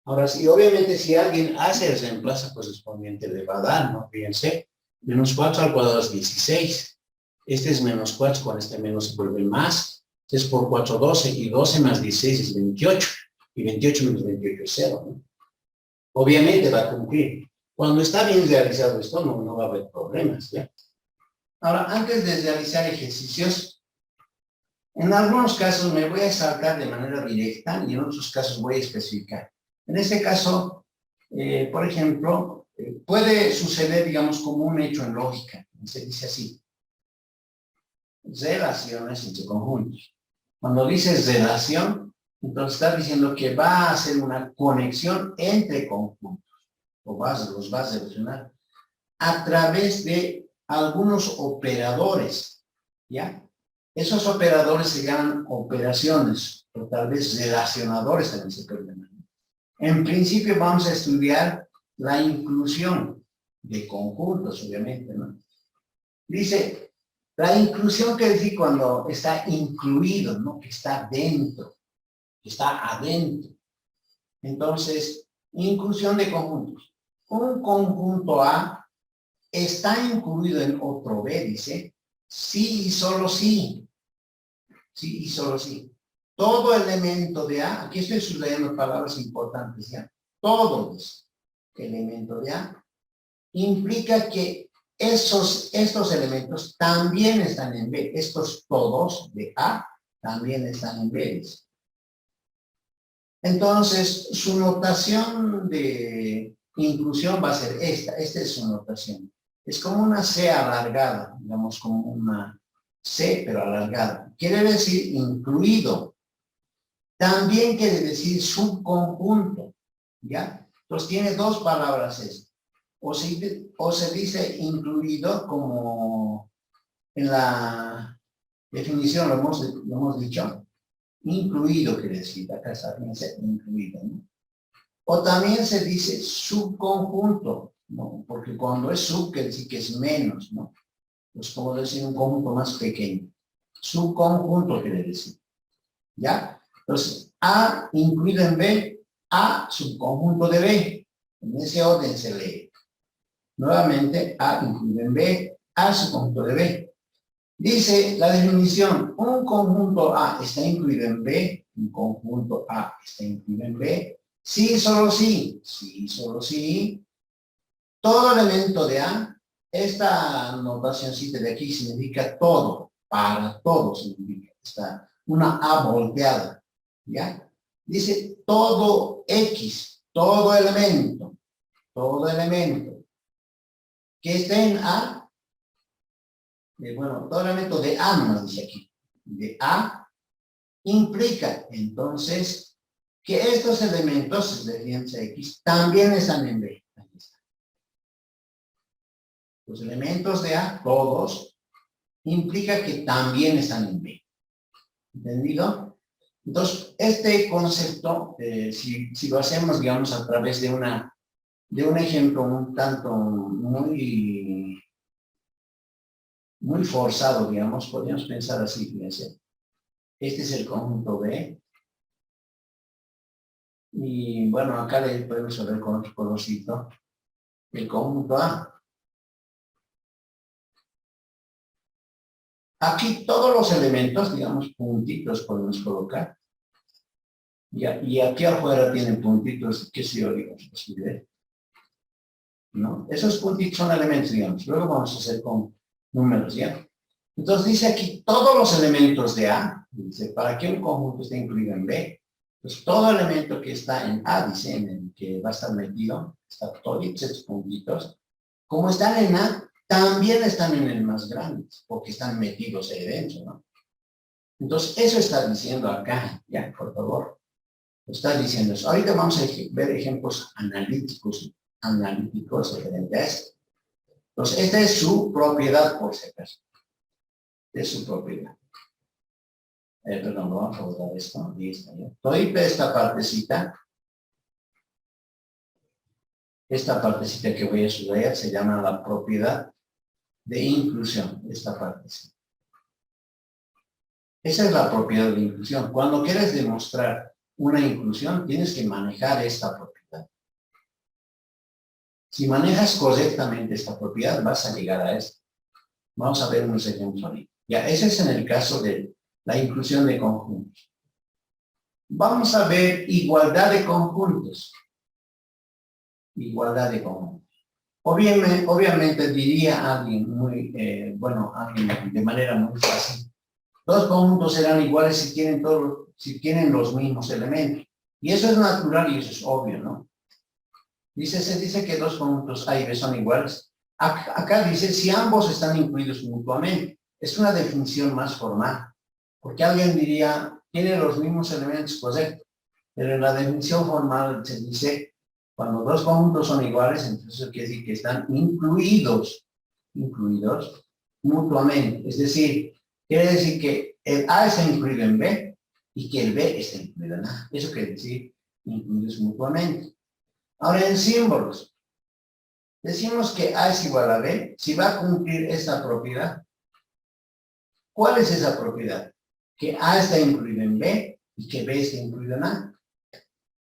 A: Ahora sí, obviamente si alguien hace el reemplazo correspondiente le va a dar, ¿no? Fíjense, menos 4 al cuadrado es 16. Este es menos 4, con este menos se vuelve más. Es por 4, 12, y 12 más 16 es 28. Y 28 menos 28 es 0, ¿no? Obviamente va a cumplir. Cuando está bien realizado esto, no va a haber problemas, ¿ya? Ahora, antes de realizar ejercicios, en algunos casos me voy a saltar de manera directa y en otros casos voy a especificar. En este caso, por ejemplo, puede suceder, digamos, como un hecho en lógica. Se dice así. Relaciones entre conjuntos. Cuando dices relación, entonces está diciendo que va a hacer una conexión entre conjuntos, o los va a relacionar a través de algunos operadores, ¿ya? Esos operadores se llaman operaciones, o tal vez relacionadores también se pueden llamar. En principio vamos a estudiar la inclusión de conjuntos, obviamente, ¿no? Dice, la inclusión quiere decir cuando está incluido, ¿no? Que está dentro, que está adentro. Entonces, inclusión de conjuntos. Un conjunto A está incluido en otro B, dice, sí y solo sí. Sí y solo sí. Todo elemento de A, aquí estoy subrayando palabras importantes ya. Todo elemento de A implica que estos elementos también están en B. Estos todos de A también están en B. Entonces, su notación de inclusión va a ser esta. Esta es su notación. Es como una C alargada, digamos como una C, pero alargada. Quiere decir incluido. También quiere decir subconjunto, ¿ya? Entonces tiene dos palabras esto. O se dice incluido como en la definición lo hemos dicho. incluido quiere decir, acá está incluido, ¿no? O también se dice subconjunto, ¿no? Porque cuando es sub quiere decir que es menos, ¿no? Pues como decir un conjunto más pequeño. Subconjunto quiere decir, ¿ya? Entonces, A incluido en B, A subconjunto de B. En ese orden se lee. Nuevamente, A incluido en B, A subconjunto de B. Dice la definición, un conjunto A está incluido en B, un conjunto A está incluido en B, sí, solo sí, todo elemento de A, esta notacióncita de aquí significa todo, para todo significa, está una A volteada, ¿ya? Dice todo X, todo elemento que esté en A, bueno, todo elemento de A nos dice aquí, de A, implica entonces que estos elementos de ciencia X también están en B. Los elementos de A, todos, implica que también están en B. ¿Entendido? Entonces, este concepto, si lo hacemos, digamos, a través de un ejemplo un tanto muy forzado, digamos, podríamos pensar así, fíjense. Este es el conjunto B. Y bueno, acá le podemos ver con otro colorcito el conjunto A. Aquí todos los elementos, digamos, puntitos podemos colocar. Y aquí afuera tienen puntitos, qué sé yo, digamos, ¿no? Esos puntitos son elementos, digamos. Luego vamos a hacer con números, ¿ya? Entonces dice aquí todos los elementos de A, dice, para que un conjunto esté incluido en B, pues todo elemento que está en A, dice, en el que va a estar metido, está todos esos puntitos, como están en A, también están en el más grande, porque están metidos ahí dentro, ¿no? Entonces, eso está diciendo acá, ya, por favor. Está diciendo eso. Ahorita vamos a ver ejemplos analíticos referentes a esto. Entonces, esta es su propiedad, por si acaso. Es su propiedad. Perdón, vamos a borrar esto. Listo, ya. Todita esta partecita que voy a subrayar se llama la propiedad de inclusión, esta partecita. Esa es la propiedad de inclusión. Cuando quieres demostrar una inclusión, tienes que manejar esta propiedad. Si manejas correctamente esta propiedad, vas a llegar a esto. Vamos a ver unos ejemplos ahorita. Ya, ese es en el caso de la inclusión de conjuntos. Vamos a ver igualdad de conjuntos. Igualdad de conjuntos. Obviamente diría alguien alguien de manera muy fácil. Dos conjuntos serán iguales si tienen los mismos elementos. Y eso es natural y eso es obvio, ¿no? Se dice que dos conjuntos A y B son iguales. Acá dice si ambos están incluidos mutuamente. Es una definición más formal. Porque alguien diría, tiene los mismos elementos, correcto. Pero en la definición formal se dice, cuando dos conjuntos son iguales, entonces eso quiere decir que están incluidos mutuamente. Es decir, quiere decir que el A está incluido en B y que el B está incluido en A. Eso quiere decir incluidos mutuamente. Ahora en símbolos. Decimos que A es igual a B si va a cumplir esta propiedad. ¿Cuál es esa propiedad? Que A está incluido en B y que B está incluido en A.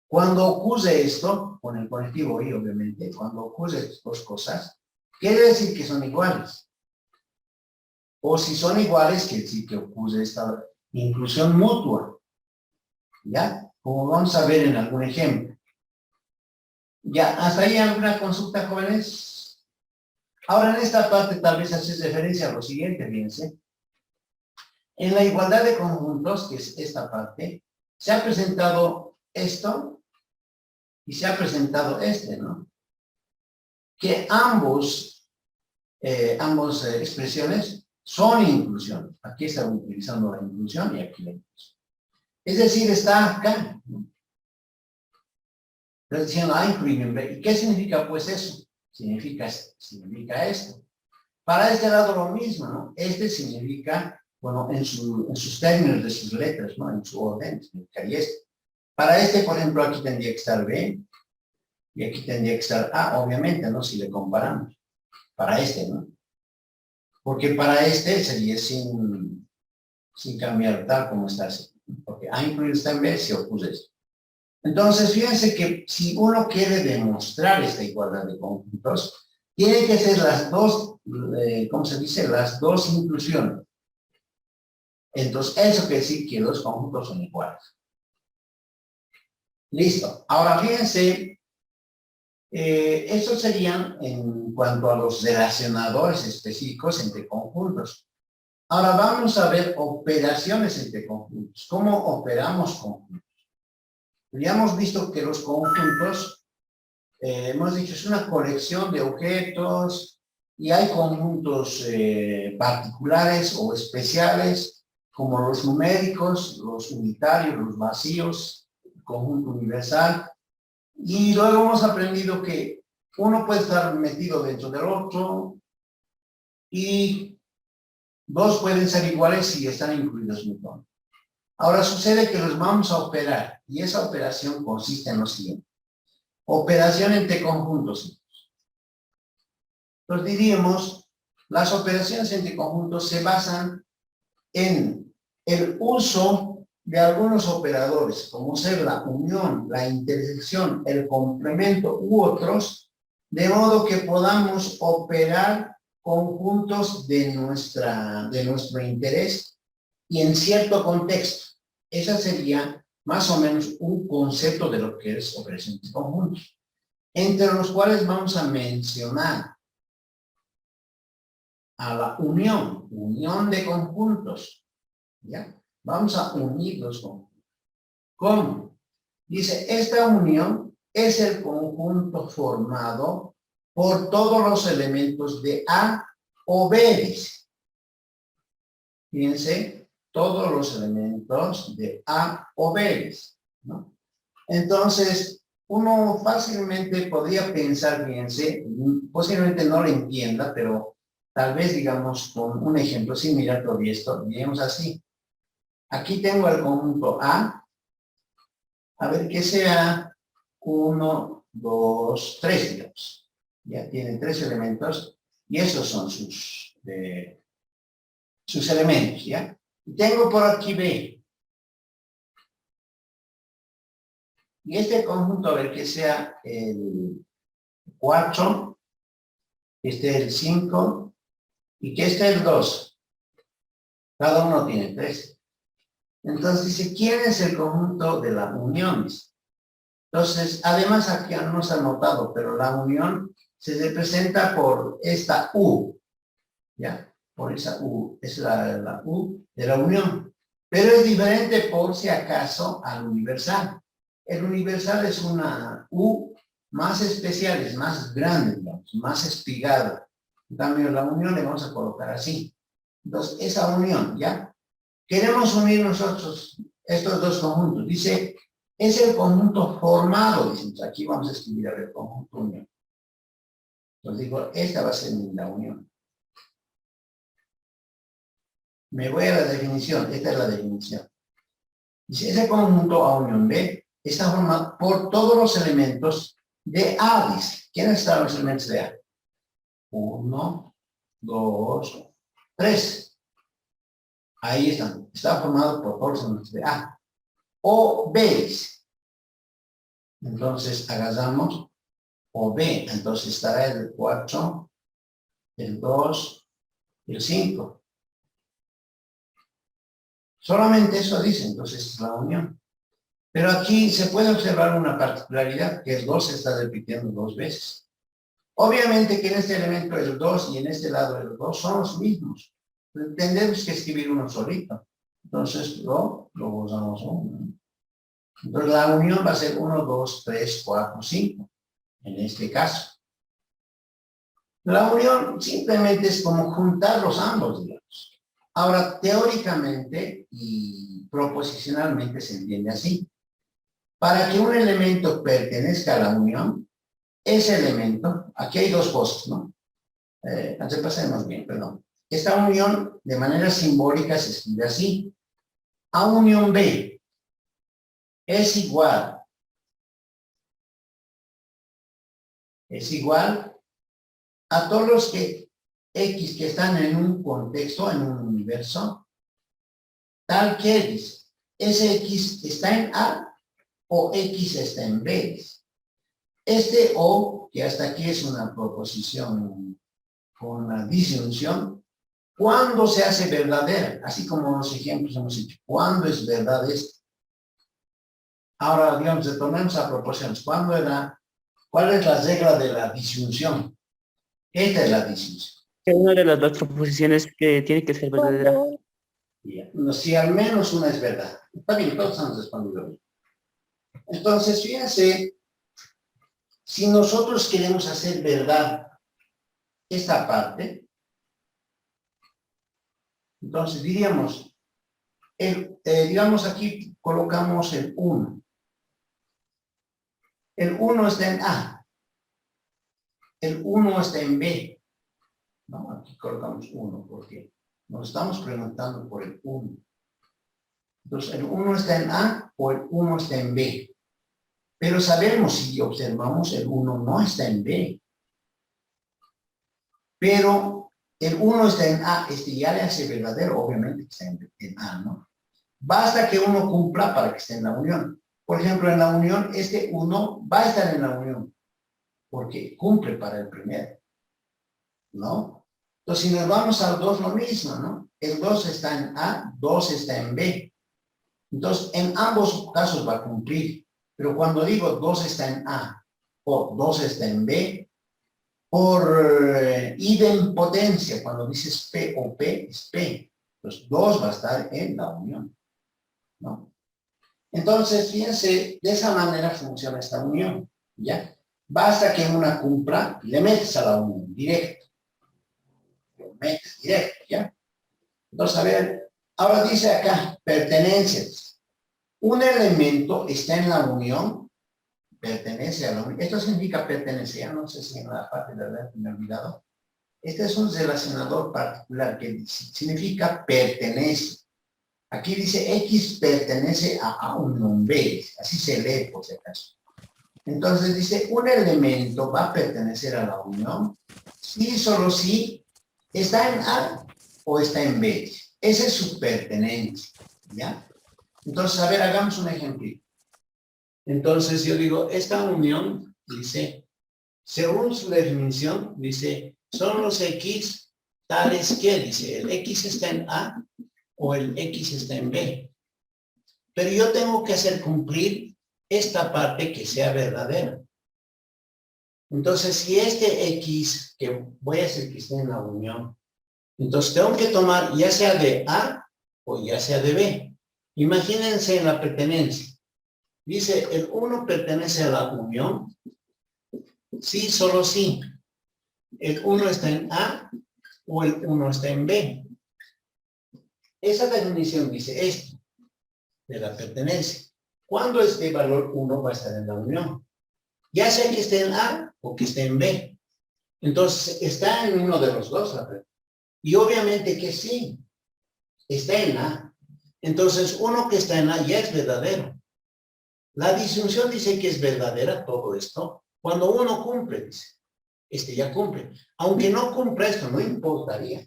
A: Cuando ocurre esto, con el conectivo I obviamente, cuando ocurre estas dos cosas, quiere decir que son iguales. O si son iguales, quiere decir que ocurre esta inclusión mutua. ¿Ya? Como vamos a ver en algún ejemplo. ¿Ya? ¿Hasta ahí alguna consulta, jóvenes? Ahora en esta parte tal vez hace referencia a lo siguiente, fíjense. En la igualdad de conjuntos, que es esta parte, se ha presentado esto y se ha presentado este, ¿no? Que ambas expresiones son inclusión. Aquí estamos utilizando la inclusión y aquí la inclusión. Es decir, está acá, ¿no? Está diciendo A incluido en B. ¿Y qué significa pues eso? Significa esto. Para este lado lo mismo, ¿no? Este significa bueno, en sus términos de sus letras, ¿no? En su orden, significaría esto. Para este, por ejemplo, aquí tendría que estar B, y aquí tendría que estar A, obviamente, ¿no? Si le comparamos. Para este, ¿no? Porque para este sería sin cambiar tal como está así. Porque A incluido está en B, si opuse esto. Entonces, fíjense que si uno quiere demostrar esta igualdad de conjuntos, tiene que ser las dos, ¿cómo se dice? Las dos inclusiones. Entonces, eso quiere decir que los conjuntos son iguales. Listo. Ahora, fíjense, estos serían en cuanto a los relacionadores específicos entre conjuntos. Ahora vamos a ver operaciones entre conjuntos. ¿Cómo operamos conjuntos? Ya hemos visto que los conjuntos, hemos dicho, es una colección de objetos y hay conjuntos particulares o especiales, como los numéricos, los unitarios, los vacíos, el conjunto universal. Y luego hemos aprendido que uno puede estar metido dentro del otro y dos pueden ser iguales si están incluidos mutuamente. Ahora sucede que los vamos a operar y esa operación consiste en lo siguiente. Operación entre conjuntos. Entonces diríamos, las operaciones entre conjuntos se basan en el uso de algunos operadores, como ser la unión, la intersección, el complemento u otros, de modo que podamos operar conjuntos de nuestro interés y en cierto contexto. Ese sería más o menos un concepto de lo que es operaciones de conjuntos, entre los cuales vamos a mencionar a la unión de conjuntos, ¿ya? Vamos a unir los conjuntos. ¿Cómo? Dice, esta unión es el conjunto formado por todos los elementos de A o B, dice. Fíjense, todos los elementos de A o B, ¿no? Entonces, uno fácilmente podría pensar, fíjense, posiblemente no lo entienda, pero tal vez, digamos, con un ejemplo similar a esto, digamos así. Aquí tengo el conjunto A ver que sea 1, 2, 3, digamos. Ya tiene 3 elementos y esos son sus elementos, ¿ya? Y tengo por aquí B. Y este conjunto, a ver que sea el 4, que esté el 5 y que esté el 2. Cada uno tiene 3. Entonces dice, ¿quién es el conjunto de las uniones? Entonces, además aquí no se ha notado, pero la unión se representa por esta U, ¿ya? Por esa U, es la U de la unión. Pero es diferente por si acaso al universal. El universal es una U más especial, es más grande, digamos, más espigada. En cambio, la unión le vamos a colocar así. Entonces, esa unión, ¿ya? Queremos unir nosotros estos dos conjuntos. Dice, es el conjunto formado, decimos. Aquí vamos a escribir el conjunto unión. Entonces digo, esta va a ser la unión. Me voy a la definición, esta es la definición. Dice, ese conjunto A unión B está formado por todos los elementos de A, dice. ¿Quiénes están los elementos de A? 1, 2, 3. Ahí están. Está formado por todos los elementos de A. O B. Entonces, agarramos o B. Entonces estará el 4, el 2 y el 5. Solamente eso dice, entonces es la unión. Pero aquí se puede observar una particularidad, que el 2 se está repitiendo 2 veces. Obviamente que en este elemento el 2 y en este lado el 2 son los mismos. Tendremos que escribir uno solito. Entonces lo usamos uno. Entonces la unión va a ser 1, 2, 3, 4, 5. En este caso. La unión simplemente es como juntar los ambos, digamos. Ahora, teóricamente y proposicionalmente se entiende así. Para que un elemento pertenezca a la unión, ese elemento, aquí hay dos cosas, ¿no? Repasemos bien, perdón. esta unión de manera simbólica se escribe así. A unión B es igual a todos los X que están en un contexto, en un universo, tal que dice, ese X está en A o X está en B. Este O, que hasta aquí es una proposición con una disyunción, ¿cuándo se hace verdadera? Así como los ejemplos hemos dicho, ¿cuándo es verdad esto? Ahora, digamos, retornemos a proporciones. ¿Cuál es la regla de la disyunción? Esta es la disyunción.
C: Es una de las dos proposiciones que tiene que ser verdadera.
A: No, si al menos una es verdad. Está bien, todos han respondido bien. Entonces, fíjense, si nosotros queremos hacer verdad esta parte, entonces diríamos, digamos aquí colocamos el 1. El 1 está en A. El 1 está en B. No, aquí colocamos 1 porque nos estamos preguntando por el 1. Entonces, el 1 está en A o el 1 está en B. Pero sabemos, si observamos, el 1 no está en B. Pero el 1 está en A, ya le hace verdadero, obviamente que está en A, ¿no? Basta que uno cumpla para que esté en la unión. Por ejemplo, en la unión, este 1 va a estar en la unión, porque cumple para el primero, ¿no? Entonces, si nos vamos al 2, lo mismo, ¿no? El 2 está en A, 2 está en B. Entonces, en ambos casos va a cumplir. Pero cuando digo 2 está en A o 2 está en B, por idempotencia, cuando dices P o P, es P. Entonces, 2 va a estar en la unión, ¿no? Entonces, fíjense, de esa manera funciona esta unión, ¿ya? Basta que una cumpla, le metes a la unión, directo. Lo metes directo, ¿ya? Entonces, a ver, ahora dice acá, pertenencias. Un elemento está en la unión, pertenece a la unión. Esto significa pertenecer, no sé si en la parte de la me he olvidado. Este es un relacionador particular que significa pertenece. Aquí dice X pertenece a unión B, así se lee por si acaso. Entonces dice, un elemento va a pertenecer a la unión si solo si está en A o está en B. Esa es su pertenencia, ¿ya? Entonces, a ver, hagamos un ejemplo. Entonces, yo digo, esta unión, dice, según su definición, dice, son los X tales que, dice, el X está en A o el X está en B. Pero yo tengo que hacer cumplir esta parte que sea verdadera. Entonces, si este X, que voy a hacer que esté en la unión, entonces tengo que tomar ya sea de A o ya sea de B. Imagínense en la pertenencia. Dice, el 1 pertenece a la unión. Sí, solo sí. El 1 está en A o el 1 está en B. Esa definición dice esto, de la pertenencia. ¿Cuándo este valor 1 va a estar en la unión? Ya sea que esté en A o que esté en B. Entonces, está en uno de los dos. Y obviamente que sí, está en A. Entonces, uno que está en A ya es verdadero. La disyunción dice que es verdadera todo esto cuando uno cumple, dice. Este ya cumple. Aunque no cumpla esto, no importaría.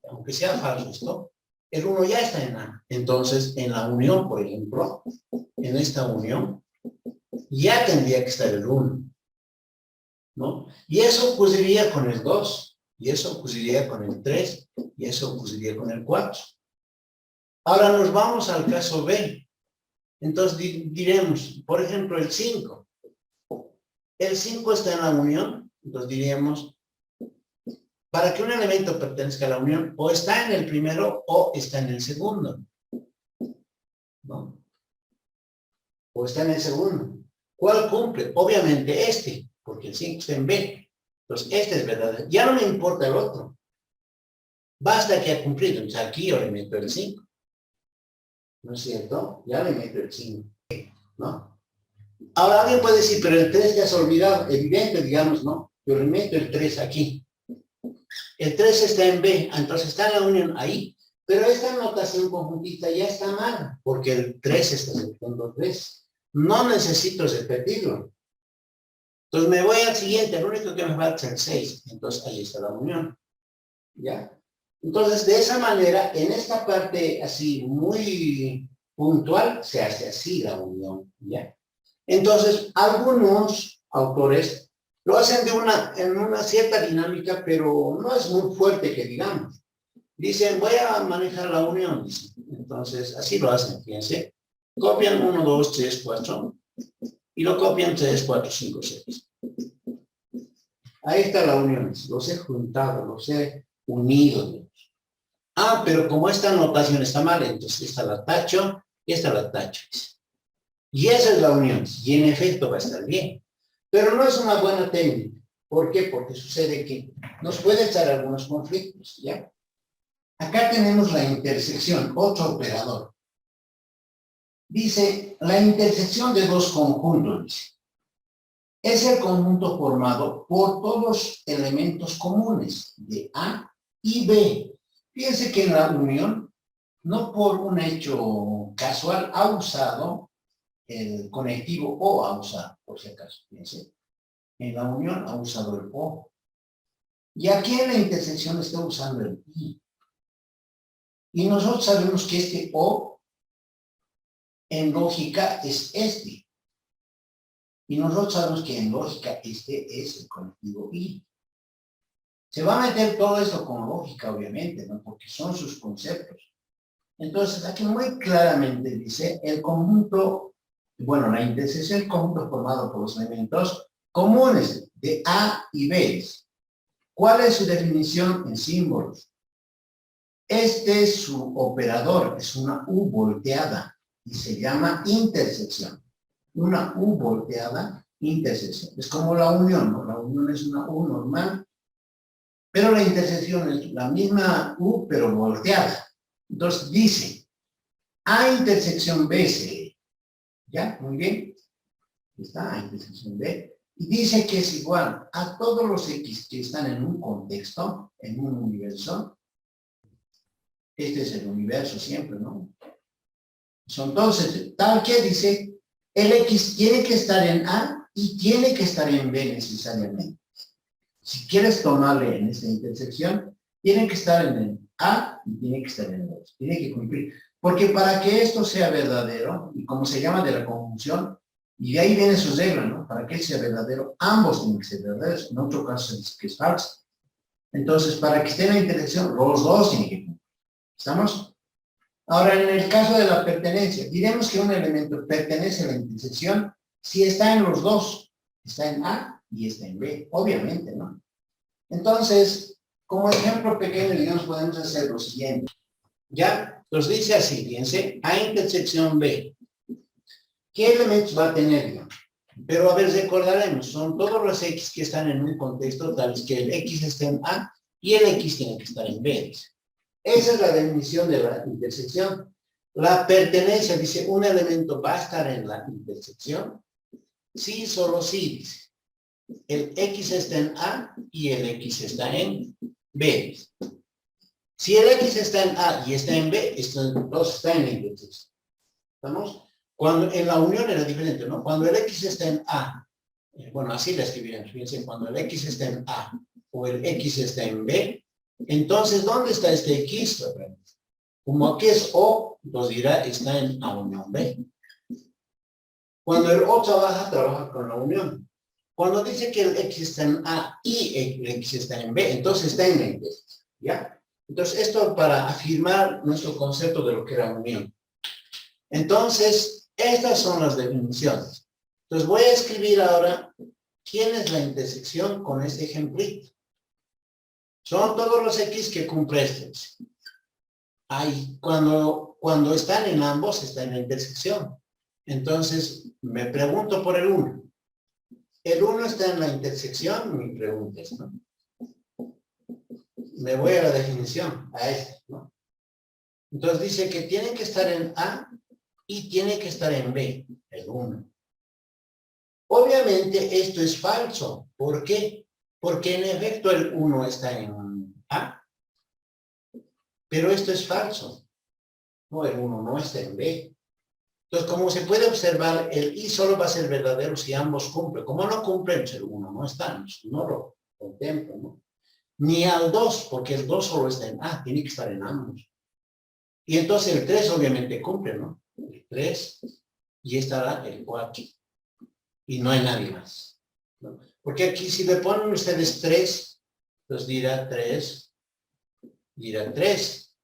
A: Aunque sea falso esto, el 1 ya está en A. Entonces, en la unión, por ejemplo, en esta unión, ya tendría que estar el 1. ¿No? Y eso ocurriría con el 2, y eso ocurriría con el 3, y eso ocurriría con el 4. Ahora nos vamos al caso B. Entonces diremos, por ejemplo, el 5. El 5 está en la unión, entonces diríamos, para que un elemento pertenezca a la unión, o está en el primero o está en el segundo. ¿No? O está en el segundo. ¿Cuál cumple? Obviamente este, porque el 5 está en B. Entonces, este es verdadero. Ya no me importa el otro. Basta que ha cumplido. Entonces, aquí yo le meto el 5. ¿No es cierto? Ya le meto el 5. ¿No? Ahora alguien puede decir, pero el 3 te has olvidado. Evidente, digamos, ¿no? Yo le meto el 3 aquí. El 3 está en B, entonces está en la unión ahí. Pero esta notación conjuntista ya está mal, porque el 3 está en el punto 3. No necesito repetirlo. Entonces me voy al siguiente, el único que me falta es el 6. Entonces ahí está la unión. ¿Ya? Entonces, de esa manera, en esta parte así muy puntual, se hace así la unión. ¿Ya? Entonces, algunos autores lo hacen en una cierta dinámica, pero no es muy fuerte que digamos. Dicen, voy a manejar la unión. Dicen. Entonces, así lo hacen, fíjense. Copian 1, 2, 3, 4 y lo copian 3, 4, 5, 6. Ahí está la unión. Los he juntado, los he unido. Ah, pero como esta notación está mal, entonces esta la tacho y esta la tacho. Y esa es la unión. Y en efecto va a estar bien. Pero no es una buena técnica. ¿Por qué? Porque sucede que nos puede echar algunos conflictos, ¿ya? Acá tenemos la intersección, otro operador. Dice, la intersección de dos conjuntos, dice, es el conjunto formado por todos los elementos comunes de A y B. Fíjense que en la unión, no por un hecho casual, ha usado el conectivo O, ha usado, por si acaso, fíjense. En la unión ha usado el O. Y aquí en la intersección está usando el I. Y nosotros sabemos que este O, en lógica, es este. Y nosotros sabemos que en lógica este es el conectivo I. Se va a meter todo esto con lógica, obviamente, ¿no? Porque son sus conceptos. Entonces, aquí muy claramente dice el conjunto, bueno, la intersección del conjunto formado por los elementos comunes de A y B. ¿Cuál es su definición en símbolos? Este es su operador, es una U volteada y se llama intersección. Una U volteada, intersección. Es como la unión, ¿no? La unión es una U normal, pero la intersección es la misma U, pero volteada. Entonces dice, A intersección B se lee. ¿Ya? Muy bien. Está A intersección B. Y dice que es igual a todos los X que están en un contexto, en un universo. Este es el universo siempre, ¿no? Son todos, tal que dice, el X tiene que estar en A y tiene que estar en B necesariamente. Si quieres tomarle en esta intersección, tiene que estar en el A y tiene que estar en el B. Tiene que cumplir. Porque para que esto sea verdadero, y como se llama de la conjunción, y de ahí viene su regla, ¿no? Para que sea verdadero, ambos tienen que ser verdaderos. En otro caso es que es falso. Entonces, para que esté en la intersección, los dos tienen que cumplir. ¿Estamos? Ahora, en el caso de la pertenencia, diremos que un elemento pertenece a la intersección si está en los dos. Está en A y está en B, obviamente, ¿no? Entonces, como ejemplo pequeño, digamos, podemos hacer lo siguiente. Ya, nos dice así, fíjense, A intersección B. ¿Qué elementos va a tener? Pero a ver, recordaremos, son todos los X que están en un contexto tal que el X está en A y el X tiene que estar en B. Esa es la definición de la intersección. La pertenencia, dice, un elemento va a estar en la intersección. Sí, solo sí, dice. El X está en A y el X está en B. Si el X está en A y está en B, estos dos están en la intersección. ¿Estamos? Cuando en la unión era diferente, ¿no? Cuando el X está en A, bueno, así la escribirán, fíjense, cuando el X está en A o el X está en B, entonces, ¿dónde está este X? Como aquí es O, nos dirá, está en A unión B. Cuando el O trabaja con la unión. Cuando dice que el X está en A y el X está en B, entonces está en la intersección, ¿ya? Entonces, esto para afirmar nuestro concepto de lo que era unión. Entonces, estas son las definiciones. Entonces, voy a escribir ahora quién es la intersección con este ejemplito. Son todos los X que cumple estos. Ahí, cuando están en ambos, está en la intersección. Entonces, me pregunto por el 1. ¿El 1 está en la intersección? Mi pregunta es, ¿no? Me voy a la definición, a esta, ¿no? Entonces dice que tiene que estar en A y tiene que estar en B, el 1. Obviamente esto es falso. ¿Por qué? Porque en efecto el 1 está en A. Pero esto es falso. No, el 1 no está en B. Entonces, como se puede observar, el I solo va a ser verdadero si ambos cumplen. Como no cumplen, el 1 no está, no lo contemplo, ¿no? Ni al 2, porque el 2 solo está en A, tiene que estar en ambos. Y entonces el 3 obviamente cumple, ¿no? El 3, y estará el 4. Y no hay nadie más, ¿no? Porque aquí si le ponen ustedes 3, pues dirá 3, dirá 3.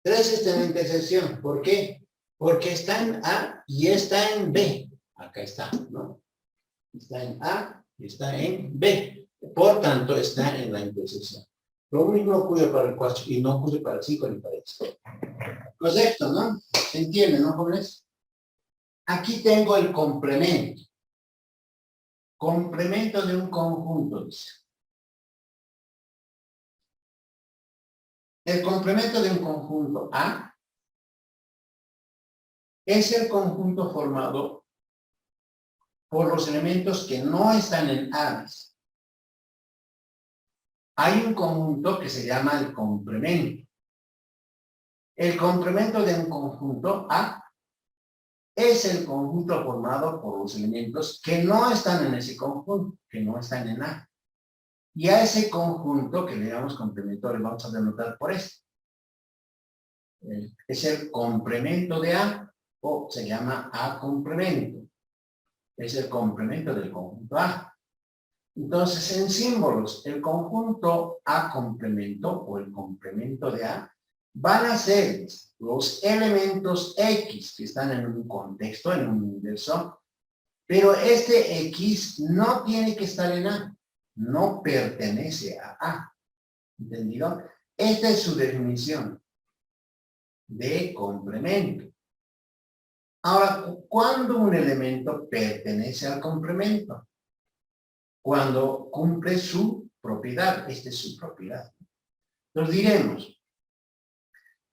A: 3 está en intersección. ¿Por qué? Porque está en A y está en B. Acá está, ¿no? Está en A y está en B. Por tanto, está en la intersección. Lo único no ocurre para el 4 y no ocurre para el 5 ni para el 6. Correcto, ¿no? ¿Se entiende, no, jóvenes? Aquí tengo el complemento. Complemento de un conjunto, dice. El complemento de un conjunto A es el conjunto formado por los elementos que no están en A. Hay un conjunto que se llama el complemento. El complemento de un conjunto A es el conjunto formado por los elementos que no están en ese conjunto, que no están en A. Y a ese conjunto que le llamamos complemento le vamos a denotar por esto. Es el complemento de A, o se llama A complemento. Es el complemento del conjunto A. Entonces, en símbolos, el conjunto A complemento o el complemento de A van a ser los elementos X que están en un contexto, en un universo, pero este X no tiene que estar en A, no pertenece a A. ¿Entendido? Esta es su definición de complemento. Ahora, ¿cuándo un elemento pertenece al complemento? Cuando cumple su propiedad. Esta es su propiedad. Entonces diremos,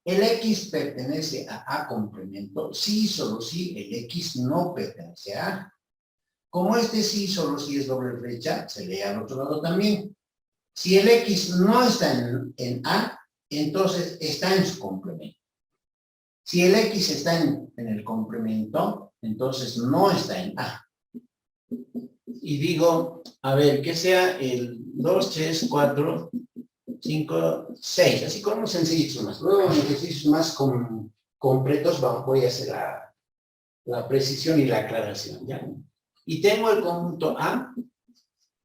A: el X pertenece a A complemento, sí, solo si el X no pertenece a A. Como este sí, solo si es doble flecha, se lee al otro lado también. Si el X no está en A, entonces está en su complemento. Si el X está en el complemento, entonces no está en A. Y digo, a ver, que sea el 2, 3, 4, 5, 6, así como sencillitos más. Luego en ejercicios más completos voy a hacer la precisión y la aclaración, ¿ya? Y tengo el conjunto A,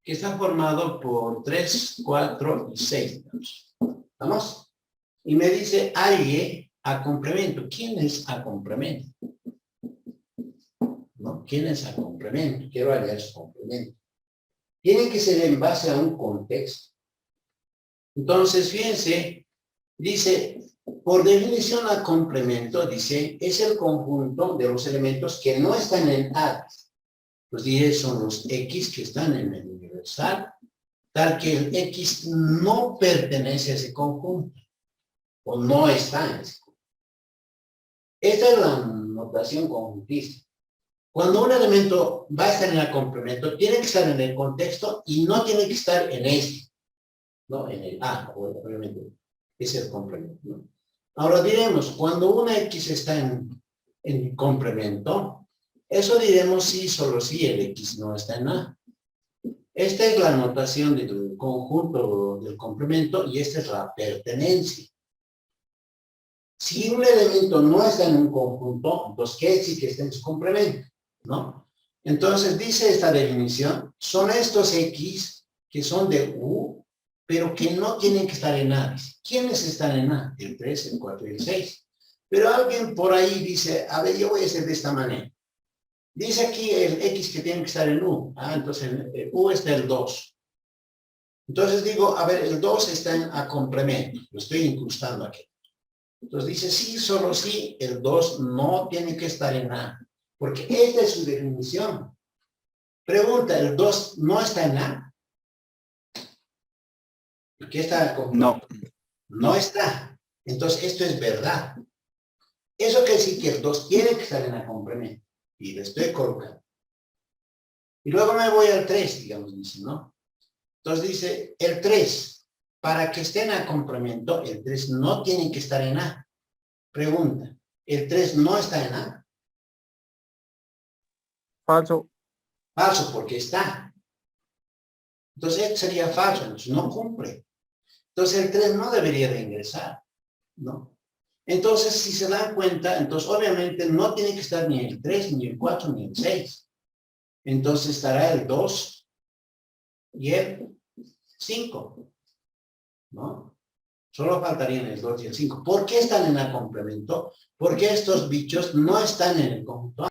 A: que está formado por 3, 4 y 6. ¿Vamos? Y me dice alguien a complemento. ¿Quién es a complemento? ¿No? ¿Quién es a complemento? Quiero hallar su complemento. Tiene que ser en base a un contexto. Entonces, fíjense, dice, por definición a complemento, dice, es el conjunto de los elementos que no están en A. Los 10 son los X que están en el universal, tal que el X no pertenece a ese conjunto, o no está en ese conjunto. Esta es la notación conjuntista. Cuando un elemento va a estar en el complemento, tiene que estar en el contexto y no tiene que estar en este, ¿no? En el A, obviamente, es el complemento, ¿no? Ahora diremos, cuando una X está en complemento, eso diremos sí, solo si el X no está en A. Esta es la notación del conjunto del complemento y esta es la pertenencia. Si un elemento no está en un conjunto, entonces ¿qué decir que está en su complemento? ¿No? Entonces dice esta definición, son estos X que son de U, pero que no tienen que estar en A. ¿Quiénes están en A? El 3, el 4 y el 6. Pero alguien por ahí dice, a ver, yo voy a hacer de esta manera. Dice aquí el X que tiene que estar en U. Ah, entonces en U está el 2. Entonces digo, a ver, el 2 está en A complemento. Lo estoy incrustando aquí. Entonces dice, sí, solo sí, el 2 no tiene que estar en A. Porque esta es su definición. Pregunta, ¿el 2 no está en A? ¿Qué está complemento? No está. Entonces esto es verdad. Eso quiere decir que el 2 tiene que estar en A complemento. Y le estoy colocando. Y luego me voy al 3, digamos, dice, ¿no? Entonces dice, el 3. Para que estén a complemento, el 3 no tiene que estar en A. Pregunta, ¿el 3 no está en A?
B: Falso.
A: Falso, porque está. Entonces, esto sería falso, entonces no cumple. Entonces, el 3 no debería de ingresar, ¿no? Entonces, si se dan cuenta, entonces obviamente no tiene que estar ni el 3, ni el 4, ni el 6. Entonces estará el 2 y el 5, ¿no? Solo faltarían el 2 y el 5. ¿Por qué están en el complemento? Porque estos bichos no están en el conjunto A.